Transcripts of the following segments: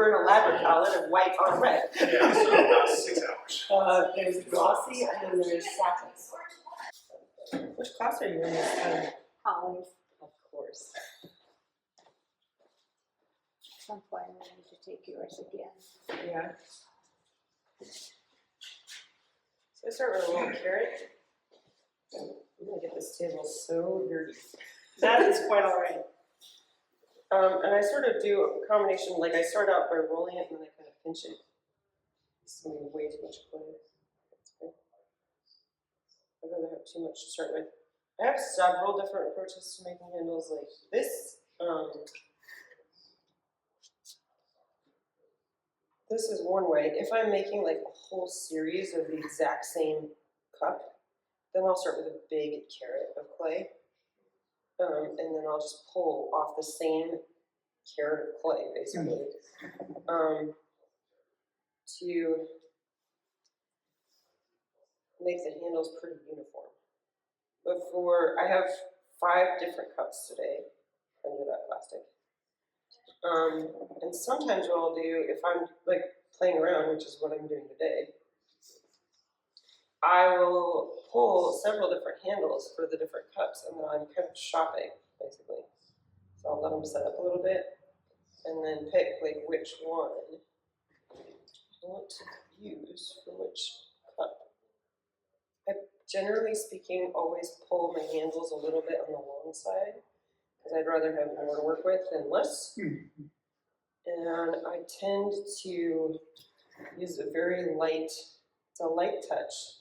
prefer an elaborate palette of white on red. Yeah, so about 6 hours. There's glossy and then there's satins. Which class are you in this time? Always. Of course. At some point, I need to take yours again. Yeah. So I start with a little carrot. I'm gonna get this table so dirty. That is quite all right. And I sort of do a combination, like I start out by rolling it and then I kind of pinch it. It's gonna be way too much clay. That's good. I'd rather have too much to start with. I have several different approaches to making handles like this. This is one way. If I'm making like a whole series of the exact same cup, then I'll start with a big carrot of clay. And then I'll just pull off the same carrot of clay, basically, to make the handles pretty uniform. I have 5 different cups today under that plastic. And sometimes what I'll do, if I'm like playing around, which is what I'm doing today, I will pull several different handles for the different cups, and then I'm kind of shopping, basically. So I'll let them set up a little bit, and then pick like which one I want to use for which cup. I, generally speaking, always pull my handles a little bit on the long side, because I'd rather have more to work with than less. And I tend to use a very light, it's a light touch.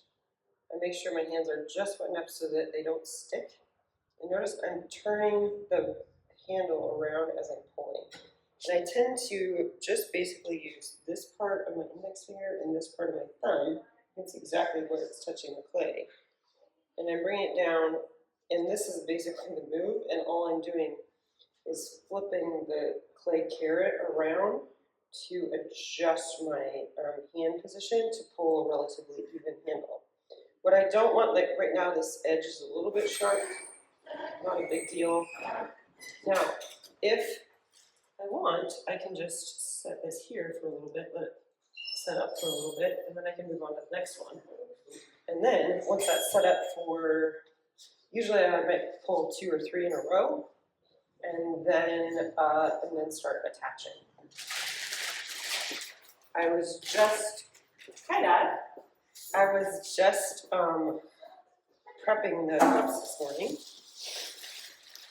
I make sure my hands are just wet enough so that they don't stick. And notice I'm turning the handle around as I'm pulling. And I tend to just basically use this part of my index finger and this part of my thumb. It's exactly where it's touching the clay. And I bring it down, and this is basically the move, and all I'm doing is flipping the clay carrot around to adjust my hand position to pull a relatively even handle. What I don't want, like right now this edge is a little bit sharp, not a big deal. Now, if I want, I can just set this here for a little bit, let it set up for a little bit, and then I can move on to the next one. And then, once that's set up for, usually I might pull 2 or 3 in a row, and then start attaching. I was just prepping the cups this morning,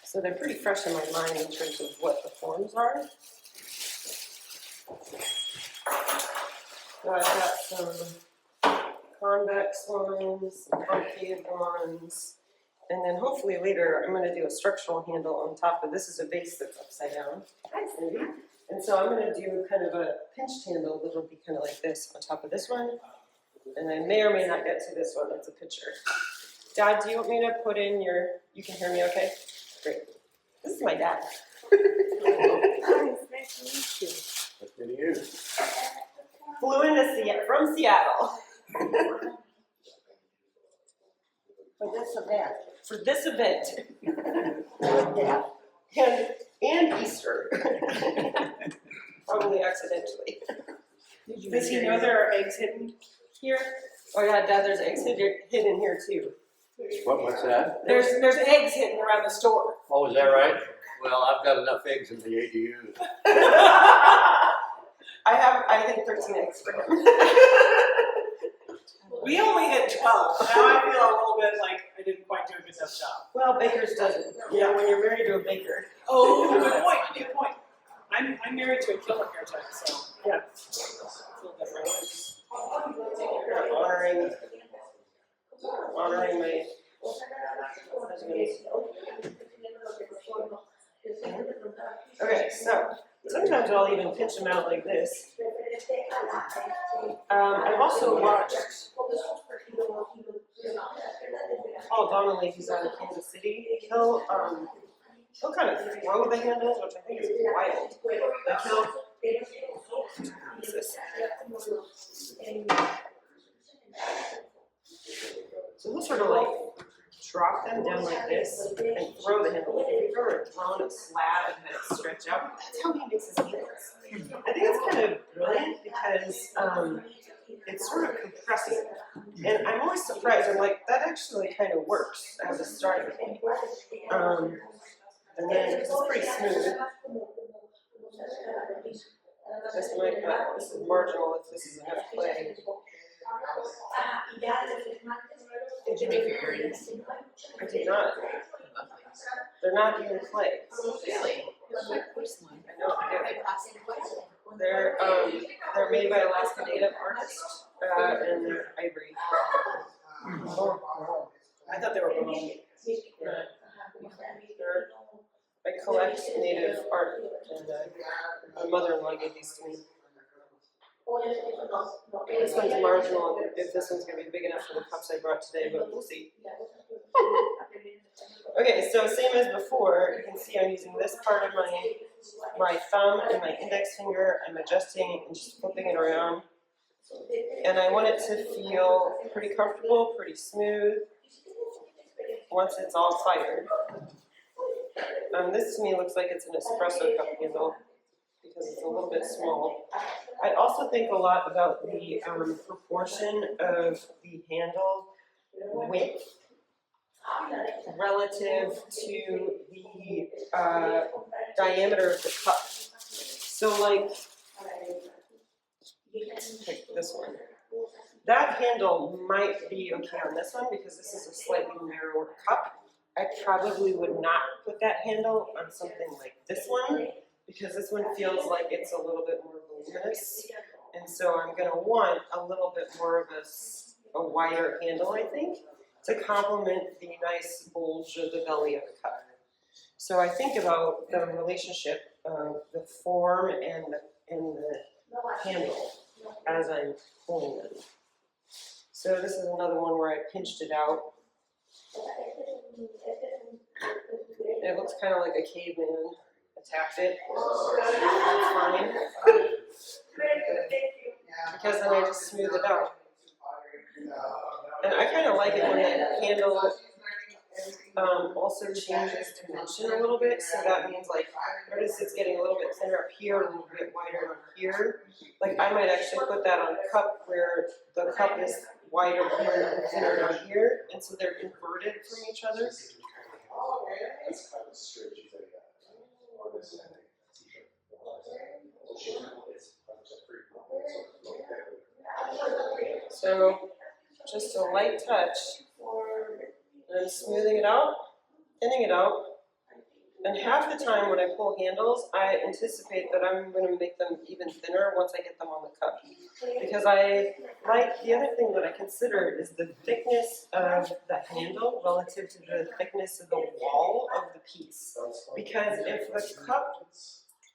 so they're pretty fresh in my mind in terms of what the forms are. So I've got some convex ones, some concave ones, and then hopefully later I'm going to do a structural handle on top of this. Is a base that's upside down. Hi, Cindy. And so I'm going to do kind of a pinched handle that'll be kind of like this on top of this one. And I may or may not get to this one. That's a picture. Dad, do you want me to put in your, you can hear me okay? Great. This is my dad. Hi, it's nice to meet you. Nice meeting you. Flew into from Seattle. For this event. For this event. Yeah. And Easter. Probably accidentally. Does he know there are eggs hidden here? Oh yeah, Dad, there's eggs hidden here too. What's that? There's eggs hidden around the store. Oh, is that right? Well, I've got enough eggs in the ADU. I think 13 eggs for him. We only hit 12. Now I feel a little bit like I didn't quite do a good enough job. Well, bakers doesn't. You know, when you're married to a baker. Oh, good point. Good point. I'm married to a killer hair type, so yeah, it's a little different. Honoring my husband. Okay, so sometimes I'll even pinch them out like this. I've also watched Paul Donnelly, who's out of Kansas City. He'll kind of throw the handles, which I think is wild. Like so he'll sort of like drop them down like this and throw the handle. Like if you've ever thrown a slab and had it stretch out, that's how he makes his handles. I think it's kind of brilliant because it's sort of compressive. And I'm always surprised, I'm like, that actually kind of works as a starting point. And then it's pretty smooth. This might not, this is marginal if this is enough clay. Did you make your earrings? I did not. They're not even clay. Really? I know, they're made by Alaska Native artists, and they're ivory. I thought they were bone. I collect native art, and my mother-in-law gave these to me. This one's marginal, if this one's gonna be big enough for the cups I brought today, but we'll see. Okay, so same as before, you can see I'm using this part of my thumb and my index finger. I'm adjusting and just flipping it around. And I want it to feel pretty comfortable, pretty smooth, once it's all fired. This to me looks like it's an espresso cup handle because it's a little bit small. I also think a lot about the proportion of the handle width relative to the diameter of the cup. So like, take this one. That handle might be okay on this one because this is a slightly narrower cup. I probably would not put that handle on something like this one because this one feels like it's a little bit more voluminous. And so I'm gonna want a little bit more of a wider handle, I think, to complement the nice bulge of the belly of the cup. So I think about the relationship of the form and the handle as I'm pulling them. So this is another one where I pinched it out. It looks kind of like a caveman. I tapped it. It's fine. Because then I just smooth it out. And I kind of like it when the handle also changes dimension a little bit. So that means like, notice it's getting a little bit thinner up here, a little bit wider on here. Like I might actually put that on a cup where the cup is wider here and thinner down here. And so they're inverted from each other. So just a light touch, and I'm smoothing it out, thinning it out, and half the time when I pull handles, I anticipate that I'm going to make them even thinner once I get them on the cup. Because I like, the other thing that I consider is the thickness of the handle relative to the thickness of the wall of the piece. Because if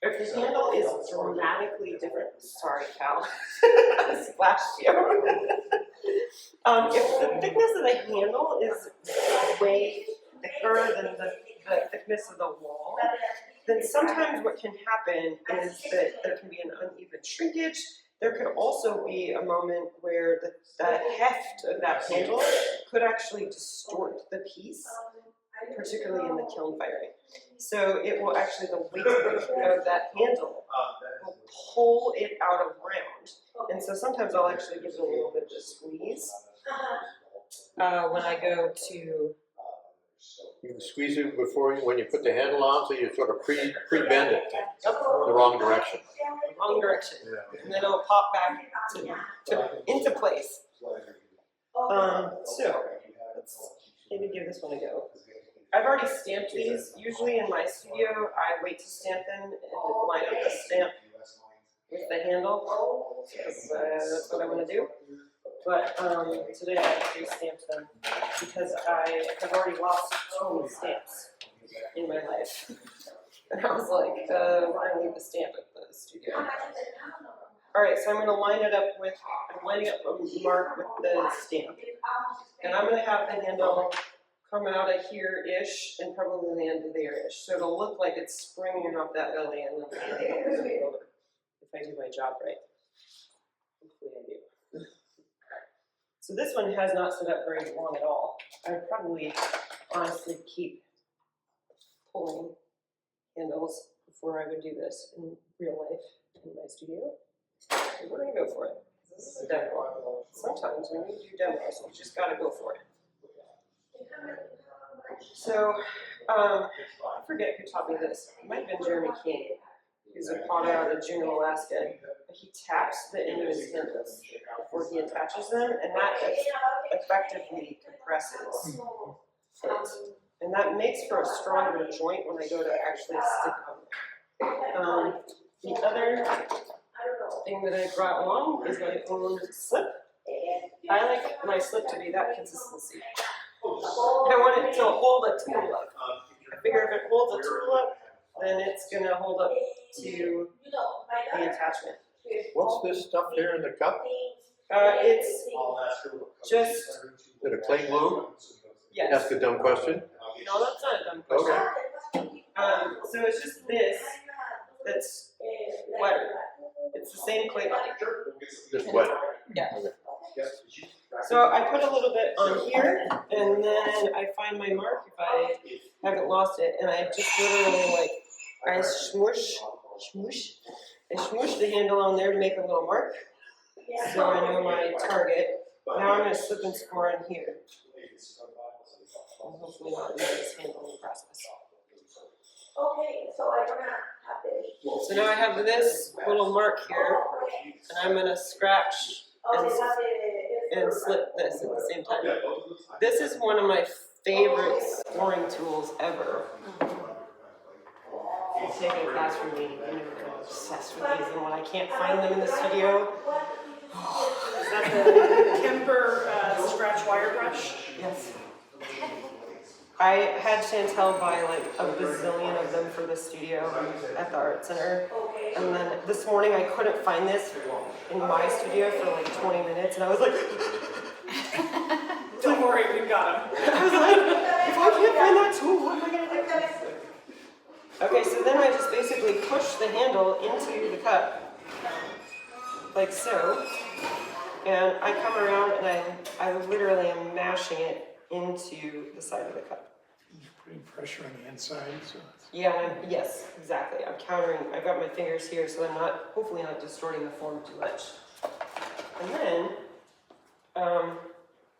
the handle is dramatically different, sorry Cal, I splashed you. If the thickness of the handle is way thicker than the thickness of the wall, then sometimes what can happen is that there can be an uneven shrinkage. There could also be a moment where the heft of that handle could actually distort the piece, particularly in the kiln firing. So it will actually, the weight of that handle will pull it out of round. And so sometimes I'll actually give it a little bit of a squeeze when I go to... You can squeeze it when you put the handle on, so you sort of pre-bend it the wrong direction. Wrong direction. And then it'll pop back into place. So let's maybe give this one a go. I've already stamped these. Usually in my studio, I wait to stamp them and line up the stamp with the handle because that's what I want to do. But today I actually stamped them because I have already lost 2 stamps in my life. And I was like, why don't I leave the stamp at the studio? Alright, so I'm going to line it up with, I'm lining up a mark with the stamp. And I'm going to have the handle come out of here-ish and probably land there-ish. So it'll look like it's springing off that belly and then landing over. If I do my job right. Hopefully I do. So this one has not stood up very long at all. I would probably honestly keep pulling handles before I would do this in real life in my studio. And we're gonna go for it. This is a demo. Sometimes when you do demos, you just gotta go for it. So, I forget who taught me this. It might have been Jeremy King. He's a potter out of Juneau, Alaska. He taps the end of his handles before he attaches them, and that effectively compresses it. And that makes for a stronger joint when I go to actually stick it on there. The other thing that I brought along is my own slip. I like my slip to be that consistency. I want it to hold a tool up. I figure if it holds a tool up, then it's gonna hold up to the attachment. What's this stuff here in the cup? It's just, Is it a clay glue? yes. Ask a dumb question. No, that's not a dumb question. Okay. So it's just this that's wetter. It's the same clay body. Just wet. Yeah. Okay. So I put a little bit on here, and then I find my mark if I haven't lost it, and I just literally like, I smoosh the handle on there to make a little mark, so I know my target. Now I'm gonna slip and score in here. And hopefully not lose this handle in the process. Okay, so I'm gonna have this. So now I have this little mark here, and I'm gonna scratch and slip this at the same time. This is one of my favorite scoring tools ever. It's taking a class from me, you know, I'm obsessed with these, and when I can't find them in the studio. Is that the Kemper scratch wire brush? Yes. I had Chantel buy like a bazillion of them for the studio at the art center. And then this morning I couldn't find this in my studio for like 20 minutes, and I was like, Don't worry, we got him. I was like, if I can't find that tool, what am I gonna do? Okay, so then I just basically push the handle into the cup, like so, and I come around and I literally am mashing it into the side of the cup. You're putting pressure on the inside, so. Yeah, yes, exactly. I'm countering, I've got my fingers here, so I'm not, hopefully not distorting the form too much. And then,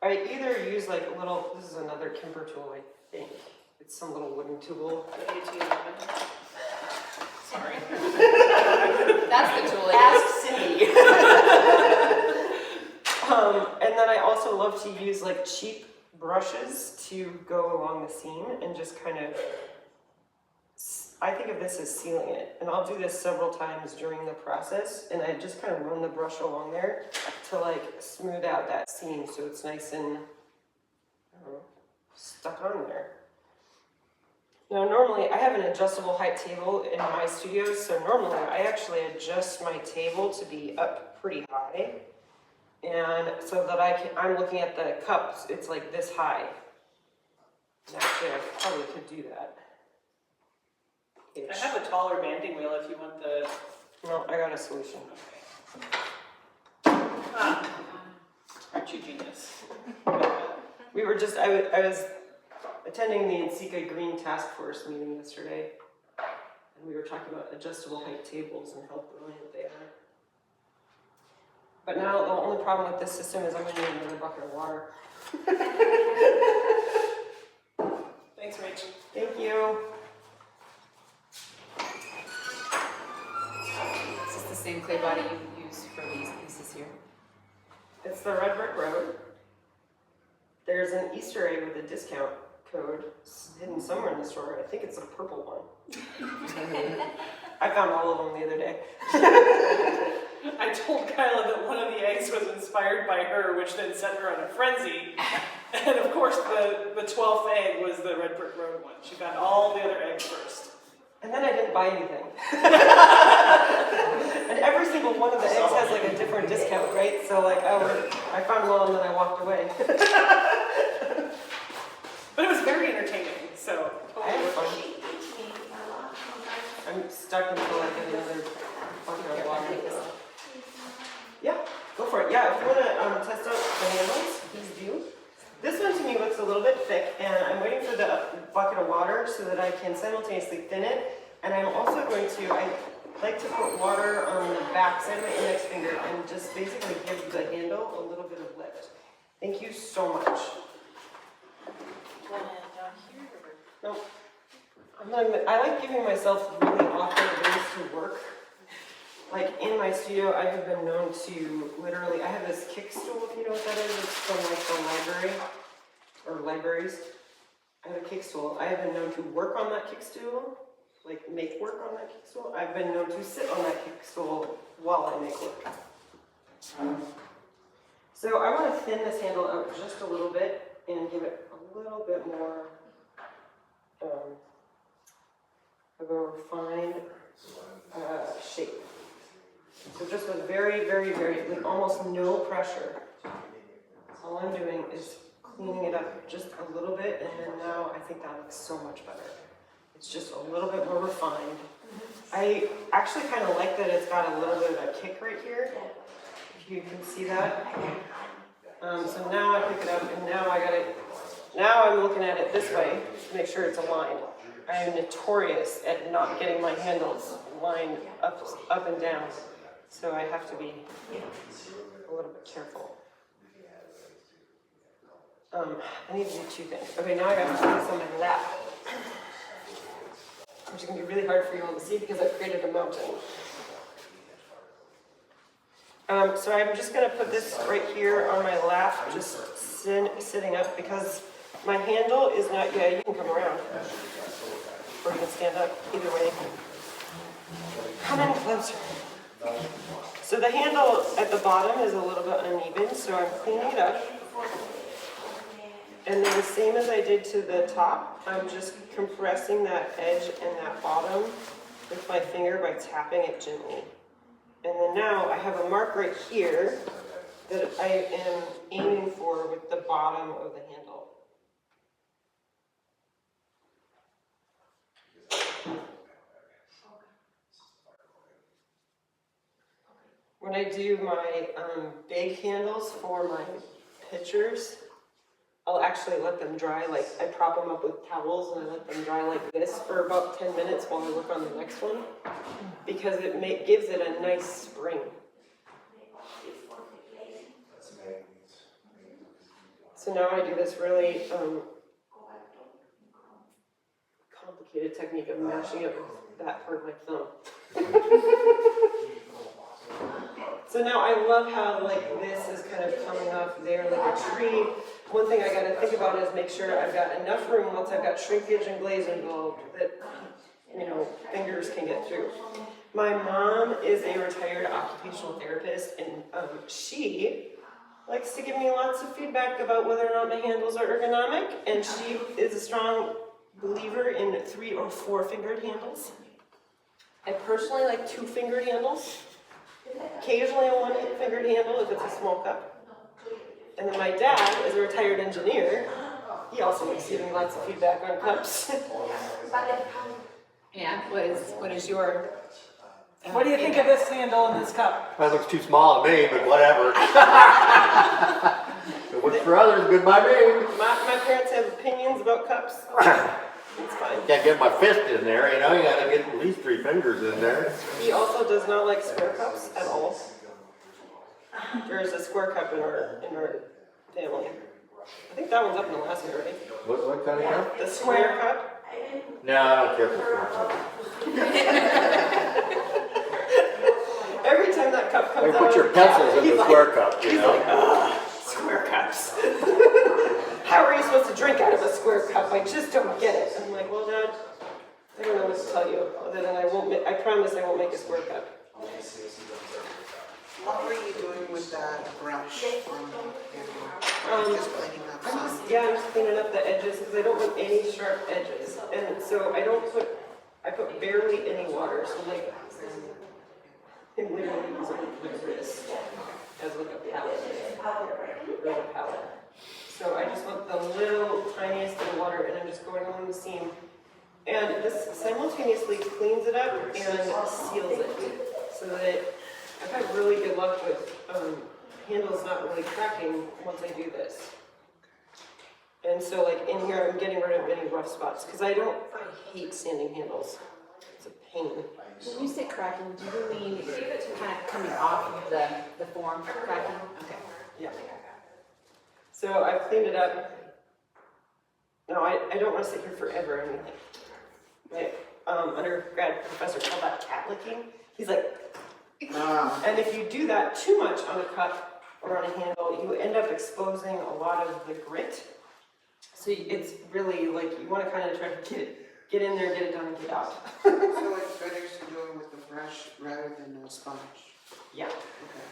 I either use like a little, this is another Kemper tool, I think. It's some little wooden tool. Sorry. That's the tool. Ask Cindy. And then I also love to use like cheap brushes to go along the seam and just kind of, I think of this as sealing it. And I'll do this several times during the process, and I just kind of run the brush along there to like smooth out that seam so it's nice and, I don't know, stuck on there. Now normally, I have an adjustable height table in my studio, so normally I actually adjust my table to be up pretty high. And so that I'm looking at the cups, it's like this high. And actually, I probably could do that. I have a taller banding wheel if you want the. No, I got a solution. Ah, aren't you genius? We were just, I was attending the NCCA Green Task Force meeting yesterday, and we were talking about adjustable height tables and how brilliant they are. But now the only problem with this system is I'm going to need another bucket of water. Thanks, Rach. Thank you. Is this the same clay body you use for these pieces here? It's the Red Brick Road. There's an Easter egg with a discount code hidden somewhere in the store. I think it's a purple one. I found all of them the other day. I told Kyla that one of the eggs was inspired by her, which then set her on a frenzy. And of course, the 12th egg was the Red Brick Road one. She found all the other eggs first. And then I didn't buy anything. And every single one of the eggs has like a different discount, right? So like, I found one and then I walked away. But it was very entertaining, so. I had fun. I'm stuck until I get another bucket of water. Yeah, go for it. Yeah, if you want to test out the handles, please do. This one to me looks a little bit thick, and I'm waiting for the bucket of water so that I can simultaneously thin it And I'm also going to, I like to put water on the back side of my index finger and just basically give the handle a little bit of lift. Thank you so much. No, I like giving myself really awkward ways to work. Like in my studio, I have been known to literally, I have this kick stool, if you know what that is. It's from like the library, or libraries. I have a kick stool. I have been known to work on that kick stool, like make work on that kick stool. I've been known to sit on that kick stool while I make work. So I want to thin this handle out just a little bit and give it a little bit more of a refined shape. So just with very, very, very, like almost no pressure. All I'm doing is cleaning it up just a little bit, and then now I think that looks so much better. It's just a little bit more refined. I actually kind of like that it's got a little bit of a kick right here. If you can see that. So now I pick it up, and now I'm looking at it this way to make sure it's aligned. I am notorious at not getting my handles lined up and down, so I have to be a little bit careful. I need to do two things. Okay, now I got to put this on my lap, which is going to be really hard for you all to see because I've created a mountain. So I'm just going to put this right here on my lap, just sitting up, because my handle is not, yeah, you can come around, or you can stand up, either way. Come in closer. So the handle at the bottom is a little bit uneven, so I'm cleaning it up. And then the same as I did to the top, I'm just compressing that edge and that bottom with my finger by tapping it gently. And then now I have a mark right here that I am aiming for with the bottom of the handle. When I do my big handles for my pictures, I'll actually let them dry, like I prop them up with towels and I let them dry like this for about 10 minutes while I work on the next one, because it gives it a nice spring. So now I do this really complicated technique of mashing it with that part of my thumb. So now I love how like this is kind of coming off there like a tree. One thing I got to think about is make sure I've got enough room once I've got shrinkage and glaze involved that, you know, fingers can get through. My mom is a retired occupational therapist, and she likes to give me lots of feedback about whether or not my handles are ergonomic, and she is a strong believer in 3 or 4 fingered handles. I personally like 2 fingered handles. Occasionally a 1 fingered handle if it's a small cup. And then my dad is a retired engineer. He also likes giving lots of feedback on cups. And what is your? What do you think of this handle and this cup? That looks too small to me, but whatever. It works for others, good by me. My parents have opinions about cups. It's fine. Can't get my fist in there, you know, you gotta get at least 3 fingers in there. He also does not like square cups at all. There is a square cup in our family. I think that one's up in Alaska already. What kind of cup? The square cup. No, I don't care for square cup. Every time that cup comes Hey, out, put your pencils in the square cup, you he's know. like, square cups. How are you supposed to drink out of a square cup? I just don't get it. I'm like, well, Dad, I don't know what to tell you, other than I promise I won't make a square cup. What were you doing with that brush on just cleaning up some? I'm just cleaning up the edges because I don't want any sharp edges. And so I put barely any water. So like, I'm literally using this as like a palette. So I just want the little tiniest bit of water, and I'm just going along the seam. And this simultaneously cleans it up and seals it, so that I've had really good luck with handles not really cracking once I do this. And so like in here, I'm getting rid of any rough spots, because I hate sanding handles. It's a pain. When you say cracking, do you mean kind of coming off of the form cracking? Okay. Yeah. So I've cleaned it up. No, I don't want to sit here forever or anything. My undergrad professor called that cat licking. He's like, and if you do that too much on a cup or on a handle, you end up exposing a lot of the grit. So it's really like, you want to kind of try to get in there, get it done, and get out. So it's better to do it with a brush rather than a sponge? Yeah. Okay.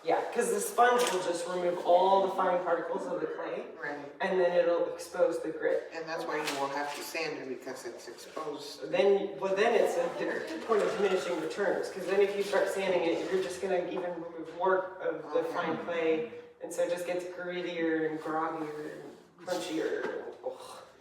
Yeah, because the sponge will just remove all the fine particles of the clay, Right. and then it'll expose the grit. And that's why you will have to sand it because it's exposed. Then it's a point of diminishing returns, because then if you start sanding it, you're just gonna even remove more of the fine clay, and so it just gets grittier and groggier and crunchier.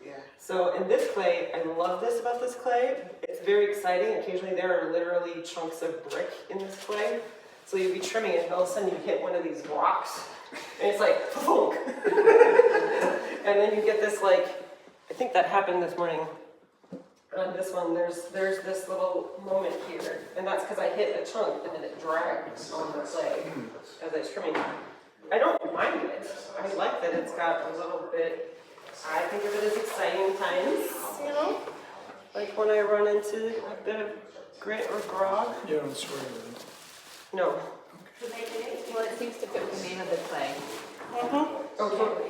Yeah. So in this clay, I love this about this clay. It's very exciting. Occasionally there are literally chunks of brick in this clay. So you'll be trimming it, and all of a sudden you hit one of these rocks, and it's like, thunk. And then you get this like, I think that happened this morning. On this one, there's this little moment here, and that's because I hit a chunk, and then it dragged on the clay as I was trimming it. I don't mind it. I like that it's got a little bit, I think of it as exciting times, you know? Like when I run into a bit of grit or grog. You don't swear with it. No. Well, it seems to fit the name of the clay. Oh, totally.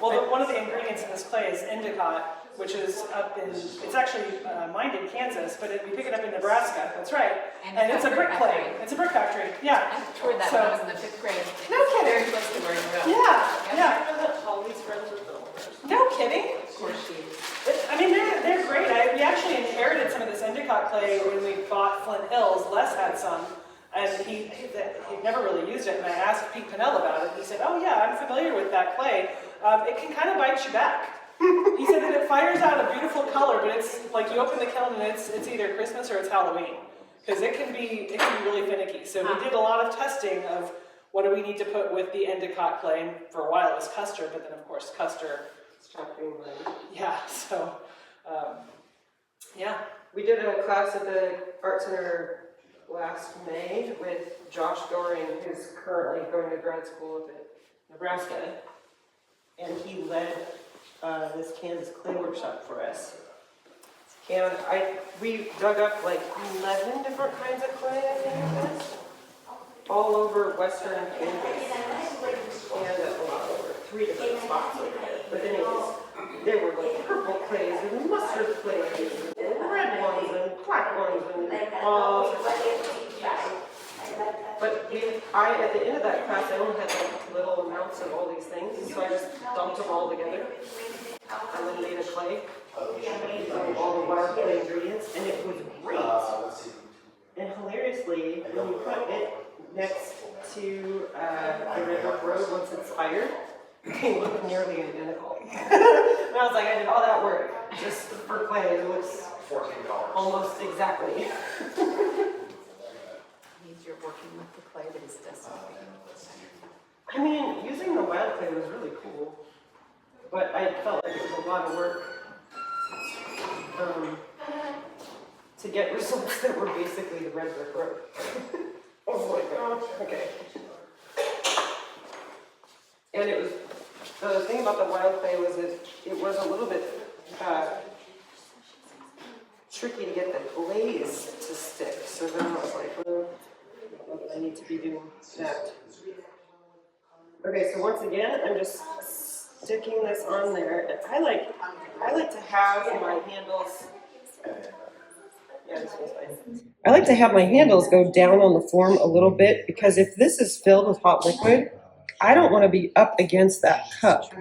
Well, one of the ingredients in this clay is endicott, which is up in, it's actually mined in Kansas, but we pick it up in Nebraska, that's right. And it's a brick clay. It's a brick factory, yeah. I toured that when I was in the 5th grade. No kidding. Very close to where you go. Yeah. Holly's friends with them. No kidding. Of course she is. I mean, they're great. We actually inherited some of this endicott clay when we bought Flint Hills. Les had some, and he'd never really used it. And I asked Pete Pinnell about it. He said, "Oh yeah, I'm familiar with that clay. It can kind of bite you back." He said that it fires out a beautiful color, but it's like you open the kiln and it's either Christmas or it's Halloween, because it can be really finicky. So we did a lot of testing of what do we need to put with the endicott clay. And for a while it was Custer, but then of course Custer. Stopped being mine. Yeah, so, yeah. We did a class at the Art Center last May with Josh Goring, who's currently going to grad school up at Nebraska. And he led this Kansas clay workshop for us. And we dug up like 11 different kinds of clay, I think it was, all over Western Kansas. And over 3 different spots over there. But anyways, there were like purple clays and mustard clays and red ones and black ones and all sorts of stuff. But at the end of that class, I only had like little amounts of all these things, and so I just dumped them all together and then made a clay of all the wild clay ingredients, and it was great. And hilariously, when you put it next to the river road once it's fired, they look nearly identical. And I was like, I did all that work just for clay. It looks almost exactly. Means you're working with the clay that is destined. I mean, using the wild clay was really cool, but I felt like it was a lot of work to get results that were basically the red brick road. I was like, oh, okay. And it was, the thing about the wild clay was that it was a little bit tricky to get the glaze to stick. So then I was like, well, I need to be doing that. Okay, so once again, I'm just sticking this on there. And I like to have my handles. Yeah, this one's fine. I like to have my handles go down on the form a little bit, because if this is filled with hot liquid, I don't want to be up against that cup.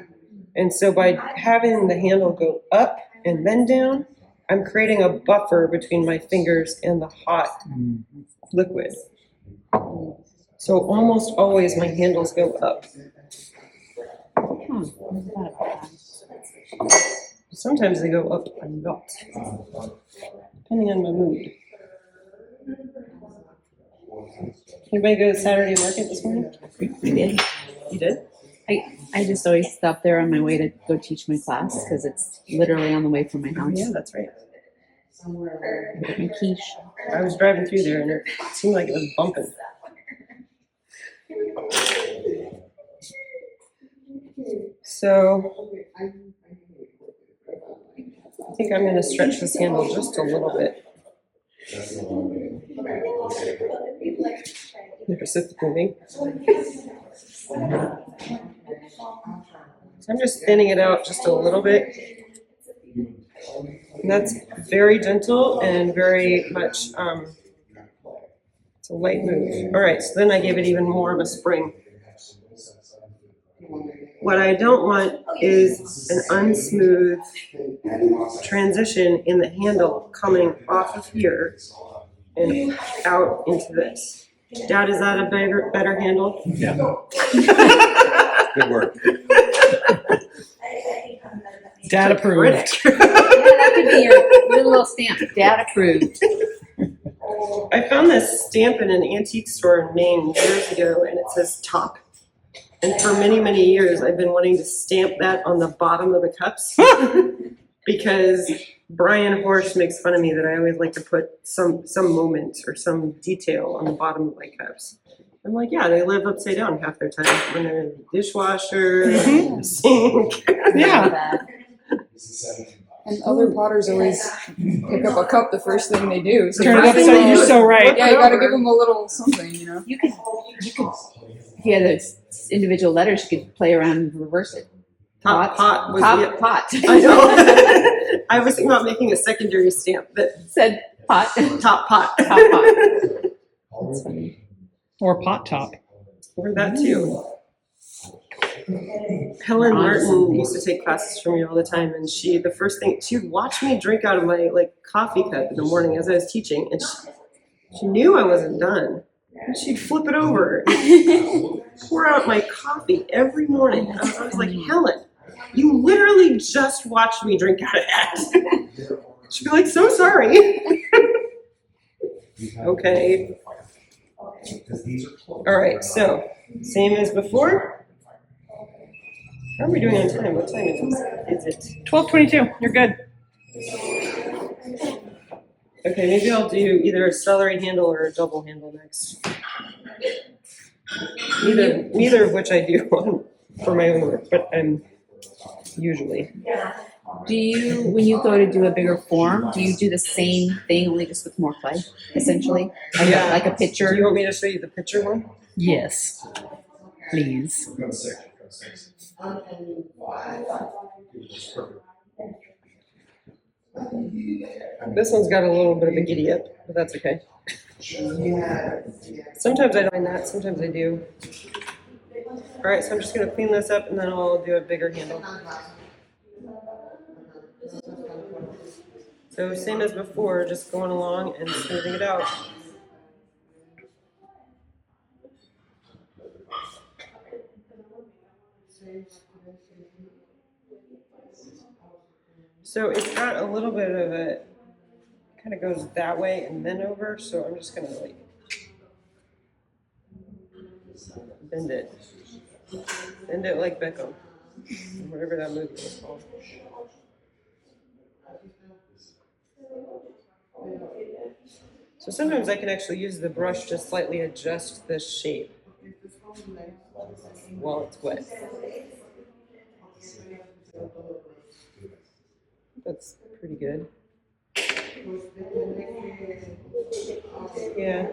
And so by having the handle go up and then down, I'm creating a buffer between my fingers and the hot liquid. So almost always my handles go up. Sometimes they go up a lot, depending on my mood. Anybody go to Saturday market this morning? We did. You did? I just always stop there on my way to go teach my class because it's literally on the way from my house. Yeah, that's right. Quiche. I was driving through there and it seemed like it was bumping. So I think I'm gonna stretch this handle just a little bit. Never sit moving. So I'm just thinning it out just a little bit. And that's very gentle and very much, it's a light move. All right, so then I give it even more of a spring. What I don't want is an unsmooth transition in the handle coming off of here and out into this. Dad, is that a better handle? Yeah. Good work. Dad approved. Yeah, that could be your little stamp, dad approved. I found this stamp in an antique store in Maine years ago, and it says top. And for many, many years, I've been wanting to stamp that on the bottom of the cups because Brian Horsch makes fun of me that I always like to put some moment or some detail on the bottom of my cups. I'm like, yeah, they live upside down half their time when they're in the dishwasher, the sink. Yeah. And other potters always pick up a cup the first thing they do. So Turn it upside, you're so right. yeah, you gotta give them a little something, you know? You could, if you had those individual letters, you could play around and reverse it. Pot was Top, the, pot. I know. I was thinking about making a secondary stamp that Said pot. top pot. Top pot. That's funny. Or pot top. Or that too. Helen Martin used to take classes from me all the time, and the first thing, she'd watch me drink out of my coffee cup in the morning as I was teaching, and she knew I wasn't done. And she'd flip it over and pour out my coffee every morning. And I was like, Helen, you literally just watched me drink out of that. She'd be like, so sorry. Okay. All right, so same as before. How are we doing on time? What time is it? 12:22. You're good. Okay, maybe I'll do either a celery handle or a double handle next. Neither of which I do for my own work, but usually. Do you, when you go to do a bigger form, do you do the same thing, only just with more clay, essentially? Like a Do picture? you want me to show you the picture one? Yes. Please. This one's got a little bit of a giddy up, but that's okay. Sometimes I don't mind that, sometimes I do. All right, so I'm just gonna clean this up and then I'll do a bigger handle. So same as before, just going along and smoothing it out. So it's got a little bit of a, kind of goes that way and then over, so I'm just gonna bend it. Bend it like Beckham, whatever that movie is called. So sometimes I can actually use the brush to slightly adjust the shape while it's wet. That's pretty good. Yeah.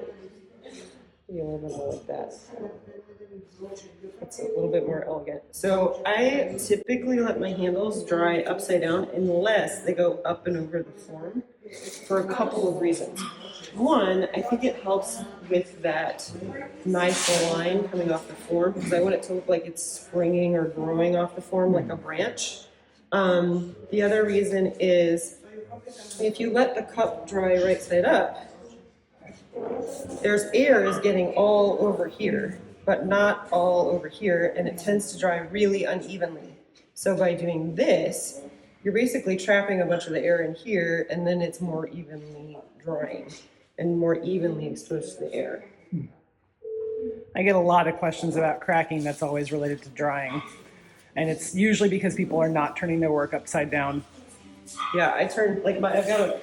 Maybe a little bit more like that. That's a little bit more elegant. So I typically let my handles dry upside down unless they go up and over the form for a couple of reasons. One, I think it helps with that nice line coming off the form because I want it to look like it's springing or growing off the form like a branch. The other reason is if you let the cup dry right side up, there's air is getting all over here, but not all over here, and it tends to dry really unevenly. So by doing this, you're basically trapping a bunch of the air in here, and then it's more evenly drying and more evenly exposed to the air. I get a lot of questions about cracking that's always related to drying. And it's usually because people are not turning their work upside down. Yeah, I turn, I've got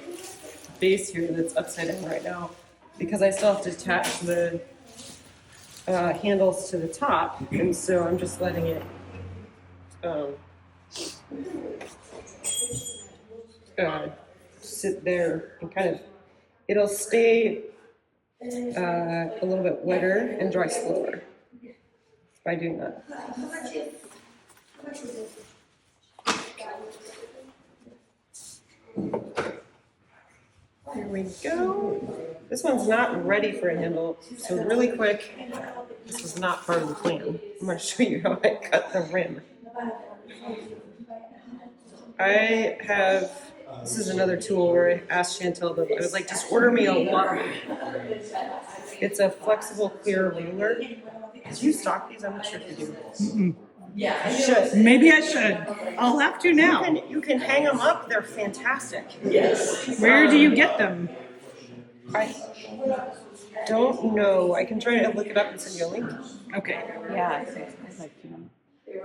base here that's upside down right now because I still have to attach the handles to the top, and so I'm just letting it sit there and kind of, it'll stay a little bit wetter and dry slower by doing that. Here we go. This one's not ready for a handle, so really quick, this was not part of the plan. I'm going to show you how I cut the rim. This is another tool where I asked Chantel, I was like, just order me a lot. It's a flexible clear ruler. Do you stock these? I'm not sure if you do. Mm-mm. Yeah, you should. Maybe I should. I'll have to now. You can hang them up. They're fantastic. Yes. Where do you get them? I don't know. I can try to look it up and send you a link. Okay. Yeah, I'd like to know.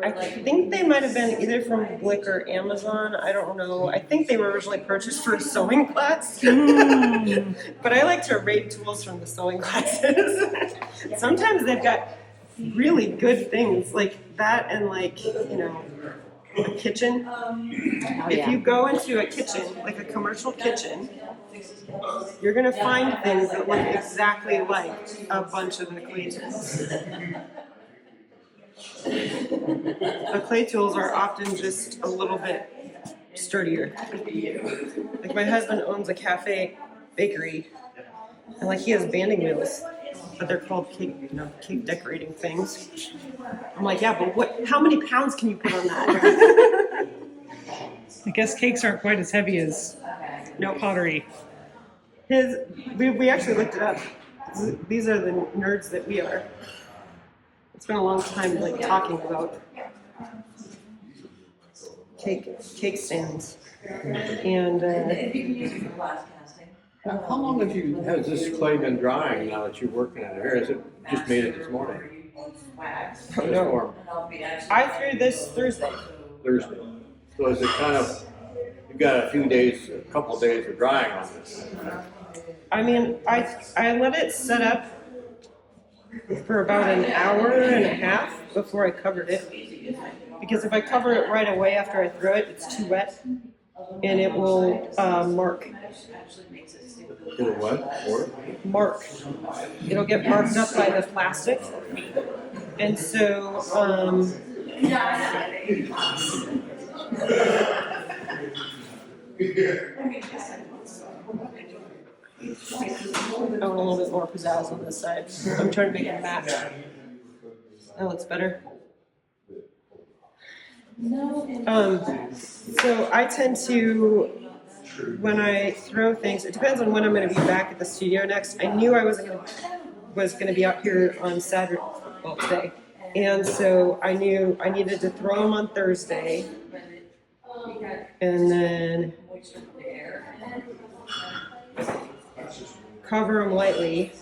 I think they might have been either from Blick or Amazon. I don't know. I think they were originally purchased for a sewing class. But I like to raid tools from the sewing classes. Sometimes they've got really good things like that, and like, you know, a kitchen. If you go into a kitchen, like a commercial kitchen, you're gonna find things that look exactly like a bunch of the clay tools. The clay tools are often just a little bit sturdier. Like my husband owns a cafe bakery, and like he has banding wheels, but they're called cake decorating things. I'm like, yeah, but how many pounds can you put on that? I guess cakes aren't quite as heavy as pottery. We actually looked it up. These are the nerds that we are. It's been a long time like talking about cake stands. And how long has this clay been drying now that you're working at it? Or has it just made it this morning? oh no, I threw this Thursday. Thursday. So is it kind of, you've got a couple of days of drying on this? I mean, I let it set up for about an hour and a half before I covered it. Because if I cover it right away after I throw it, it's too wet and it will mark. It'll what? Or? Mark. It'll get marked up by the plastic. And so, I want a little bit more pizzazz on this side. I'm trying to make it match. That looks better. So I tend to, when I throw things, it depends on when I'm going to be back at the studio next. I knew I was going to be out here on Saturday, well, today. And so I knew I needed to throw them on Thursday. And then cover them lightly.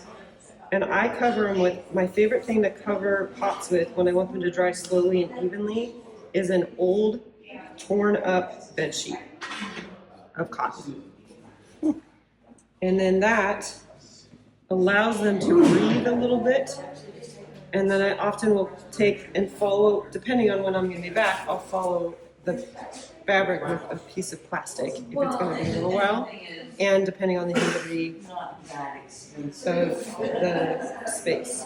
And I cover them with, my favorite thing to cover pots with when I want them to dry slowly and evenly is an old, torn up bed sheet of cotton. And then that allows them to breathe a little bit. And then I often will take and follow, depending on when I'm going to be back, I'll follow the fabric with a piece of plastic if it's going to be a little while, and depending on the humidity of the space.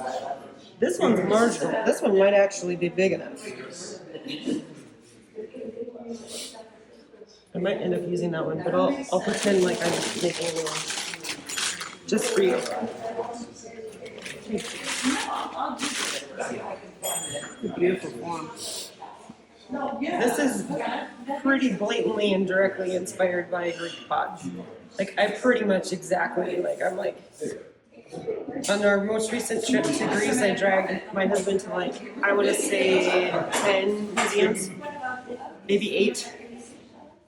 This one's marginal. This one might actually be big enough. I might end up using that one, but I'll pretend like I'm making a new one. Just for you. Beautiful form. This is pretty blatantly and directly inspired by a Greek pot. Like I pretty much exactly, I'm like, on our most recent trip to Greece, I dragged my husband to I want to say 10 museums, maybe 8.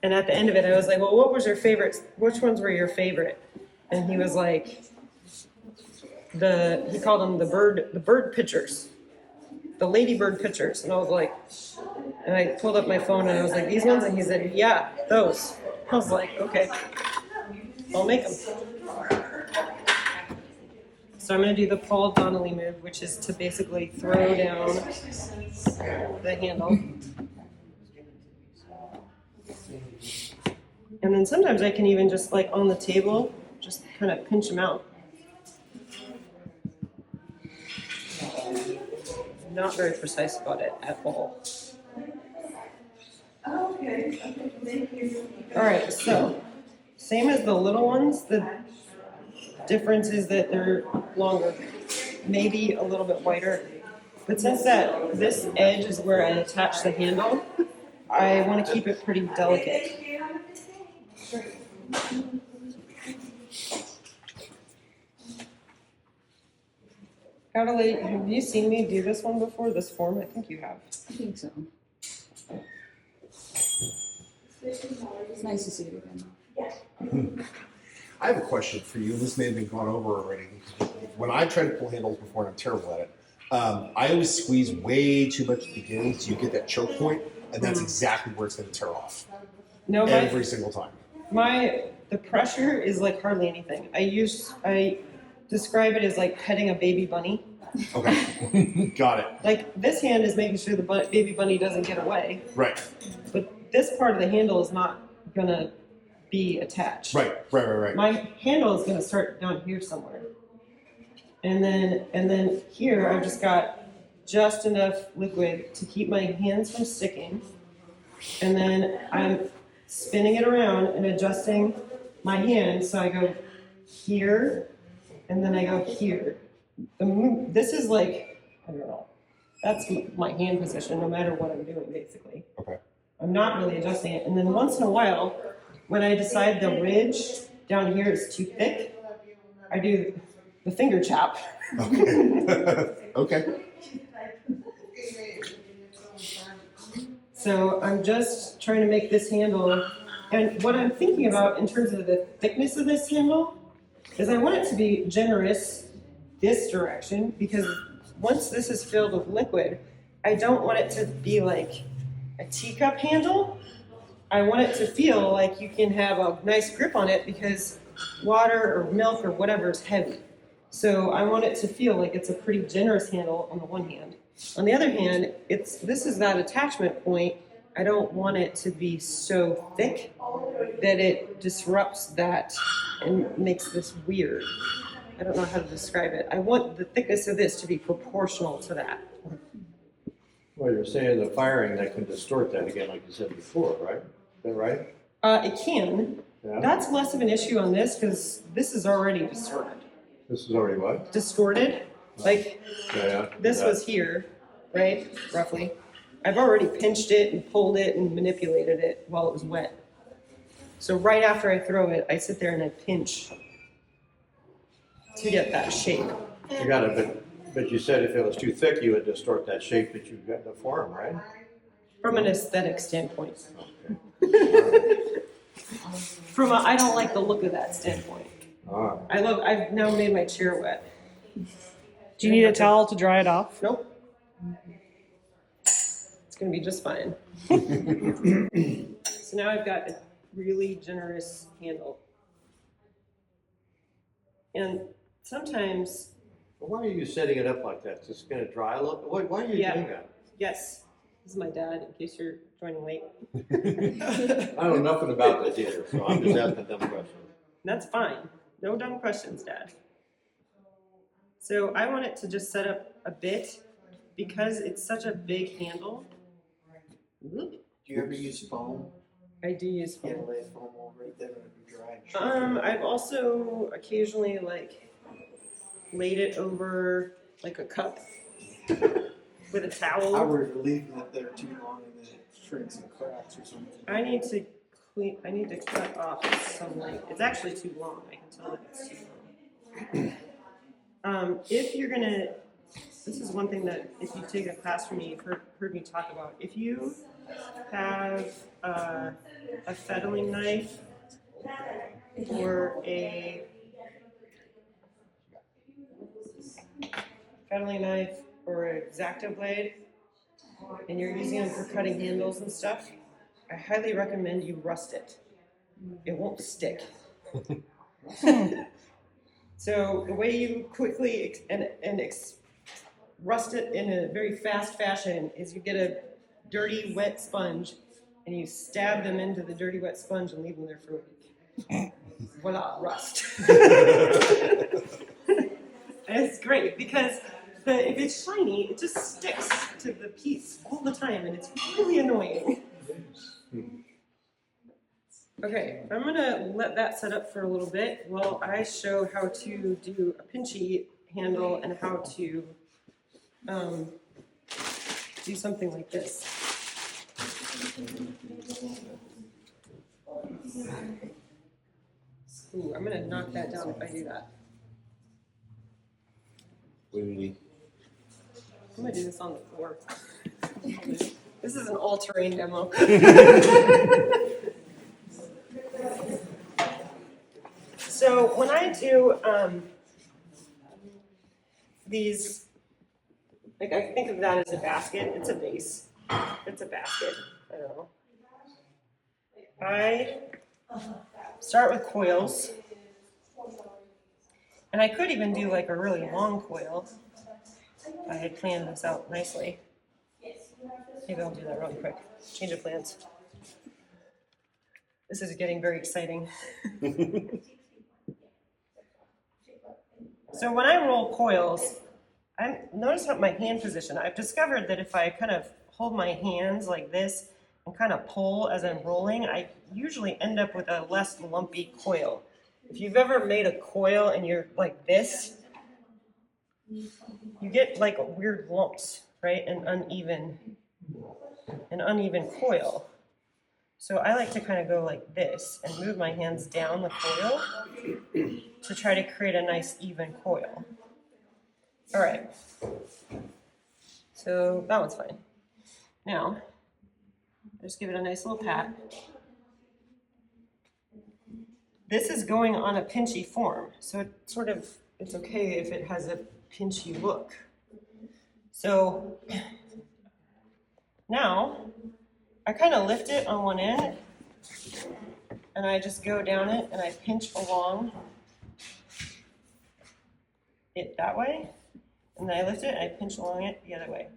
And at the end of it, I was like, well, what was your favorite? Which ones were your favorite? And he was like, he called them the bird pictures, the ladybird pictures. And I was like, and I pulled up my phone and I was like, these ones? And he said, yeah, those. I was like, okay. I'll make them. So I'm gonna do the Paul Donnelly move, which is to basically throw down the handle. And then sometimes I can even just like on the table, just kind of pinch them out. Not very precise about it at all. All right, so same as the little ones, the difference is that they're longer, maybe a little bit wider. But since that this edge is where I attach the handle, I want to keep it pretty delicate. Kyla, have you seen me do this one before, this form? I think you have. I think so. It's nice to see it again. I have a question for you. This may have been gone over already. When I try to pull handles before and I'm terrible at it, I always squeeze way too much at the beginning so you get that choke point, and that's exactly where it's going to tear off. No, every single time. The pressure is like hardly anything. I describe it as like petting a baby bunny. Okay, got it. Like this hand is making sure the baby bunny doesn't get away. Right. But this part of the handle is not gonna be attached. Right. My handle is gonna start down here somewhere. And then here I've just got just enough liquid to keep my hands from sticking. And then I'm spinning it around and adjusting my hand so I go here and then I go here. This is like, I don't know, that's my hand position no matter what I'm doing basically. Okay. I'm not really adjusting it. And then once in a while, when I decide the ridge down here is too thick, I do the finger chop. Okay. Okay. So I'm just trying to make this handle, and what I'm thinking about in terms of the thickness of this handle is I want it to be generous this direction, because once this is filled with liquid, I don't want it to be like a teacup handle. I want it to feel like you can have a nice grip on it because water or milk or whatever is heavy. So I want it to feel like it's a pretty generous handle on the one hand. On the other hand, this is that attachment point. I don't want it to be so thick that it disrupts that and makes this weird. I don't know how to describe it. I want the thickness of this to be proportional to that. Well, you're saying the firing that can distort that again, like you said before, right? Is that right? It can. Yeah. That's less of an issue on this because this is already distorted. This is already what? Distorted. Like Yeah. this was here, right? Roughly. I've already pinched it and pulled it and manipulated it while it was wet. So right after I throw it, I sit there and I pinch to get that shape. You got it, but you said if it was too thick, you would distort that shape that you've got in the form, right? From an aesthetic standpoint. Okay. I don't like the look of that standpoint. All right. I've now made my chair wet. Do you need a towel to dry it off? Nope. It's gonna be just fine. So now I've got a really generous handle. And sometimes, Why are you setting it up like that? Is it going to dry a little? Why are you Yeah. doing that? yes, this is my dad, in case you're joining late. I know nothing about this either, so I'm just asking dumb questions. That's fine. No dumb questions, Dad. So I want it to just set up a bit because it's such a big handle. Whoop. Do you ever use foam? I do use You foam. ever lay foam over it, then it would be dry and I've also occasionally laid it over like a cup with a I towel. worry for leaving it there too long and then it shrinks and cracks or something. I need to cut off some it's actually too long. I can tell that it's too long. If you're gonna, this is one thing that if you take a class from me, you've heard me talk about. If you have a fettling knife or a X-Acto blade, and you're using them for cutting handles and stuff, I highly recommend you rust it. It won't stick. So the way you quickly rust it in a very fast fashion is you get a dirty, wet sponge and you stab them into the dirty, wet sponge and leave them there for a week. Voila, rust. And it's great because if it's shiny, it just sticks to the piece all the time and it's really annoying. Okay, I'm gonna let that set up for a little bit while I show how to do a pinchy handle and how to do something like this. Ooh, I'm gonna knock that down if I do that. What do you need? I'm gonna do this on the floor. This is an all-terrain demo. So when I do these, like I think of that as a basket. It's a vase. It's a basket. I don't know. I start with coils. And I could even do like a really long coil. I had planned this out nicely. Maybe I'll do that really quick. Change of plans. This is getting very exciting. So when I roll coils, notice how my hand position. I've discovered that if I kind of hold my hands like this and kind of pull as I'm rolling, I usually end up with a less lumpy coil. If you've ever made a coil and you're like this, you get like weird lumps, right? An uneven coil. So I like to kind of go like this and move my hands down the coil to try to create a nice even coil. All right. So that one's fine. Now, just give it a nice little pat. This is going on a pinchy form, so it's okay if it has a pinchy look. So now I kind of lift it on one end and I just go down it and I pinch along it that way, and then I lift it and I pinch along it the other way.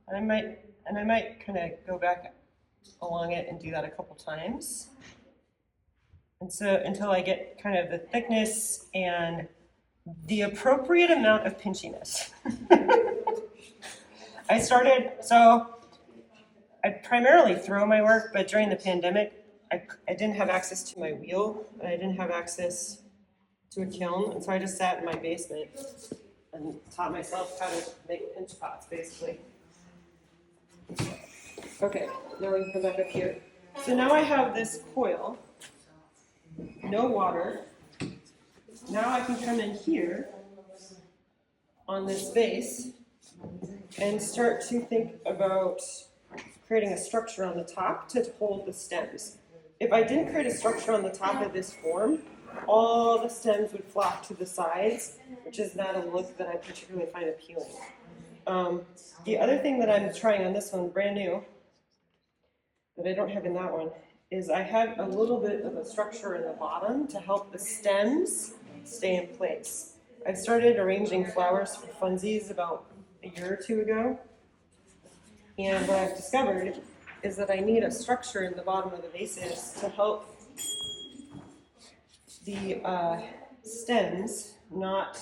And I might kind of go back along it and do that a couple times. And so until I get kind of the thickness and the appropriate amount of pinchiness. I primarily throw my work, but during the pandemic, I didn't have access to my wheel, and I didn't have access to a kiln, and so I just sat in my basement and taught myself how to make pinch pots, basically. Okay, now we can come back up here. So now I have this coil, no water. Now I can come in here on this base and start to think about creating a structure on the top to hold the stems. If I didn't create a structure on the top of this form, all the stems would flop to the sides, which is not a look that I particularly find appealing. The other thing that I'm trying on this one, brand new, that I don't have in that one, is I have a little bit of a structure in the bottom to help the stems stay in place. I started arranging flowers for funsies about a year or two ago. And what I've discovered is that I need a structure in the bottom of the vases to help the stems not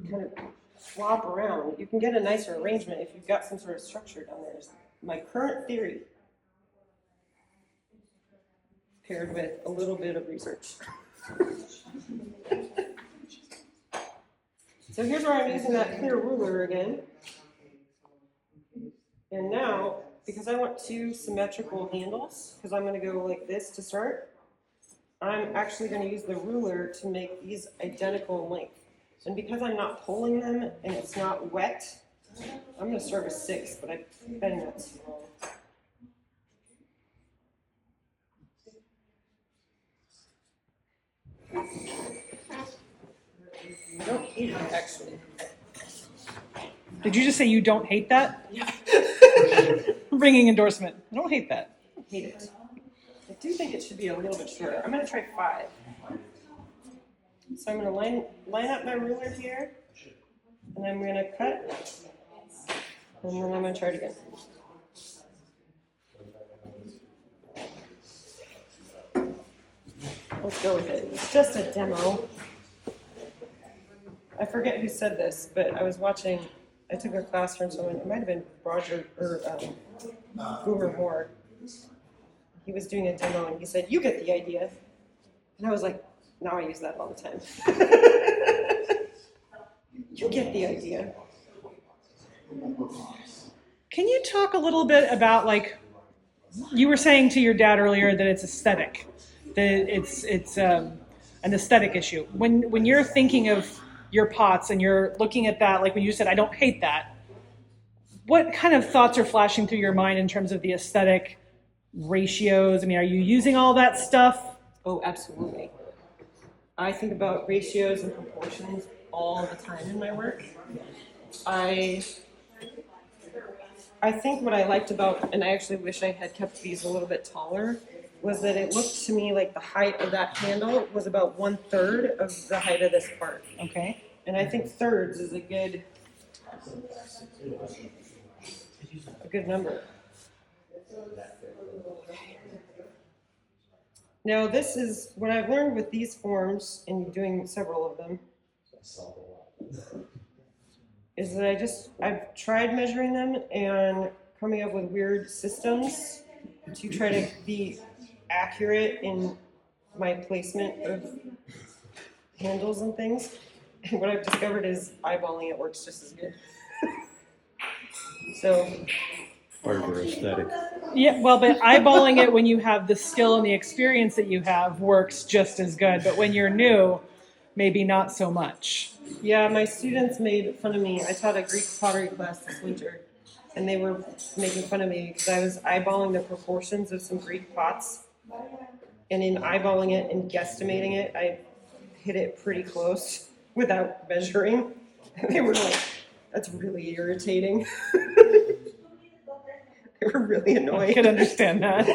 kind of flop around. You can get a nicer arrangement if you've got some sort of structure down there. Is my current theory, paired with a little bit of research. So here's where I'm using that clear ruler again. And now, because I want two symmetrical handles, because I'm going to go like this to start, I'm actually going to use the ruler to make these identical in length. And because I'm not pulling them and it's not wet, I'm going to start with 6, but I bend that too long. I don't hate it, actually. Did you just say you don't hate that? Yeah. Ringing endorsement. I don't hate that. Hate it. I do think it should be a little bit shorter. I'm gonna try 5. So I'm gonna line up my ruler here, and I'm gonna cut, and then I'm gonna try it again. Let's go with it. It's just a demo. I forget who said this, but I was watching, I took a class from someone, it might have been Roger or Boomer Moore. He was doing a demo and he said, "You get the idea." And I was like, now I use that all the time. You get the idea. Can you talk a little bit about, like, you were saying to your dad earlier that it's aesthetic, that it's an aesthetic issue. When you're thinking of your pots and you're looking at that, like when you said, "I don't hate that," what kind of thoughts are flashing through your mind in terms of the aesthetic ratios? I mean, are you using all that stuff? Oh, absolutely. I think about ratios and proportions all the time in my work. I think what I liked about, and I actually wish I had kept these a little bit taller, was that it looked to me like the height of that handle was about 1/3 of the height of this part. Okay. And I think thirds is a good number. Now this is what I've learned with these forms and doing several of them, is that I've tried measuring them and coming up with weird systems to try to be accurate in my placement of handles and things. And what I've discovered is eyeballing it works just as good. So Part of your aesthetic. Yeah, well, but eyeballing it when you have the skill and the experience that you have works just as good. But when you're new, maybe not so much. yeah, my students made fun of me. I taught a Greek pottery class this winter, and they were making fun of me because I was eyeballing the proportions of some Greek pots. And in eyeballing it and guesstimating it, I hit it pretty close without measuring. And they were like, "That's really irritating." They were really annoyed. I can understand that.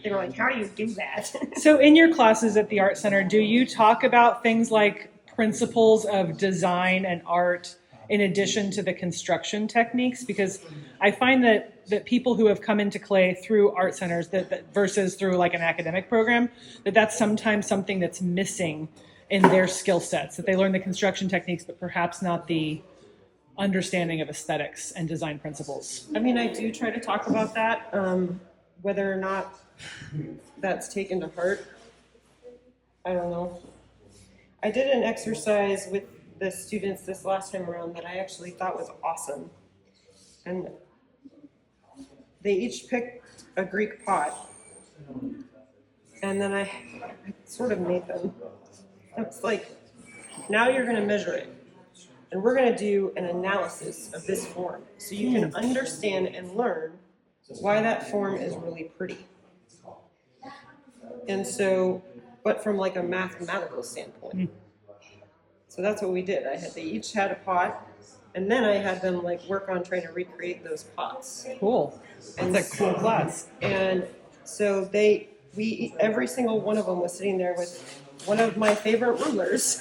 They were like, "How do you do that?" So in your classes at the Art Center, do you talk about things like principles of design and art in addition to the construction techniques? Because I find that people who have come into clay through art centers that versus through like an academic program, that's sometimes something that's missing in their skill sets, that they learn the construction techniques, but perhaps not the understanding of aesthetics and design principles. I mean, I do try to talk about that, whether or not that's taken to heart. I don't know. I did an exercise with the students this last time around that I actually thought was awesome. And they each picked a Greek pot. And then I sort of made them. It's like, now you're going to measure it. And we're going to do an analysis of this form so you can understand and learn why that form is really pretty. And so, but from like a mathematical standpoint. So that's what we did. They each had a pot, and then I had them like work on trying to recreate those pots. Cool. That's a cool class. And so every single one of them was sitting there with one of my favorite rulers.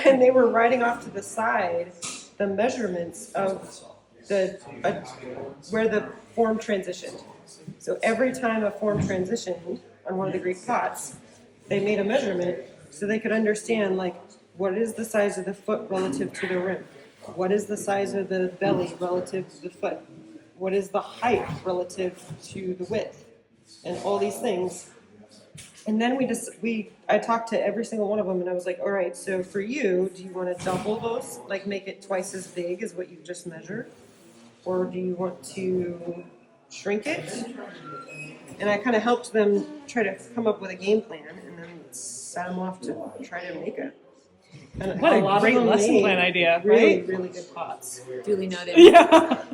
And they were writing off to the side the measurements of where the form transitioned. So every time a form transitioned on one of the Greek pots, they made a measurement so they could understand, like, what is the size of the foot relative to the rim? What is the size of the belly relative to the foot? What is the height relative to the width? And all these things. And then I talked to every single one of them, and I was like, all right, so for you, do you want to double those, like make it twice as big as what you just measured? Or do you want to shrink it? And I kind of helped them try to come up with a game plan, and then sat them off to try to make it. And What a lot of great them lesson made plan idea, really, right? really good pots. Duly noted. Yeah.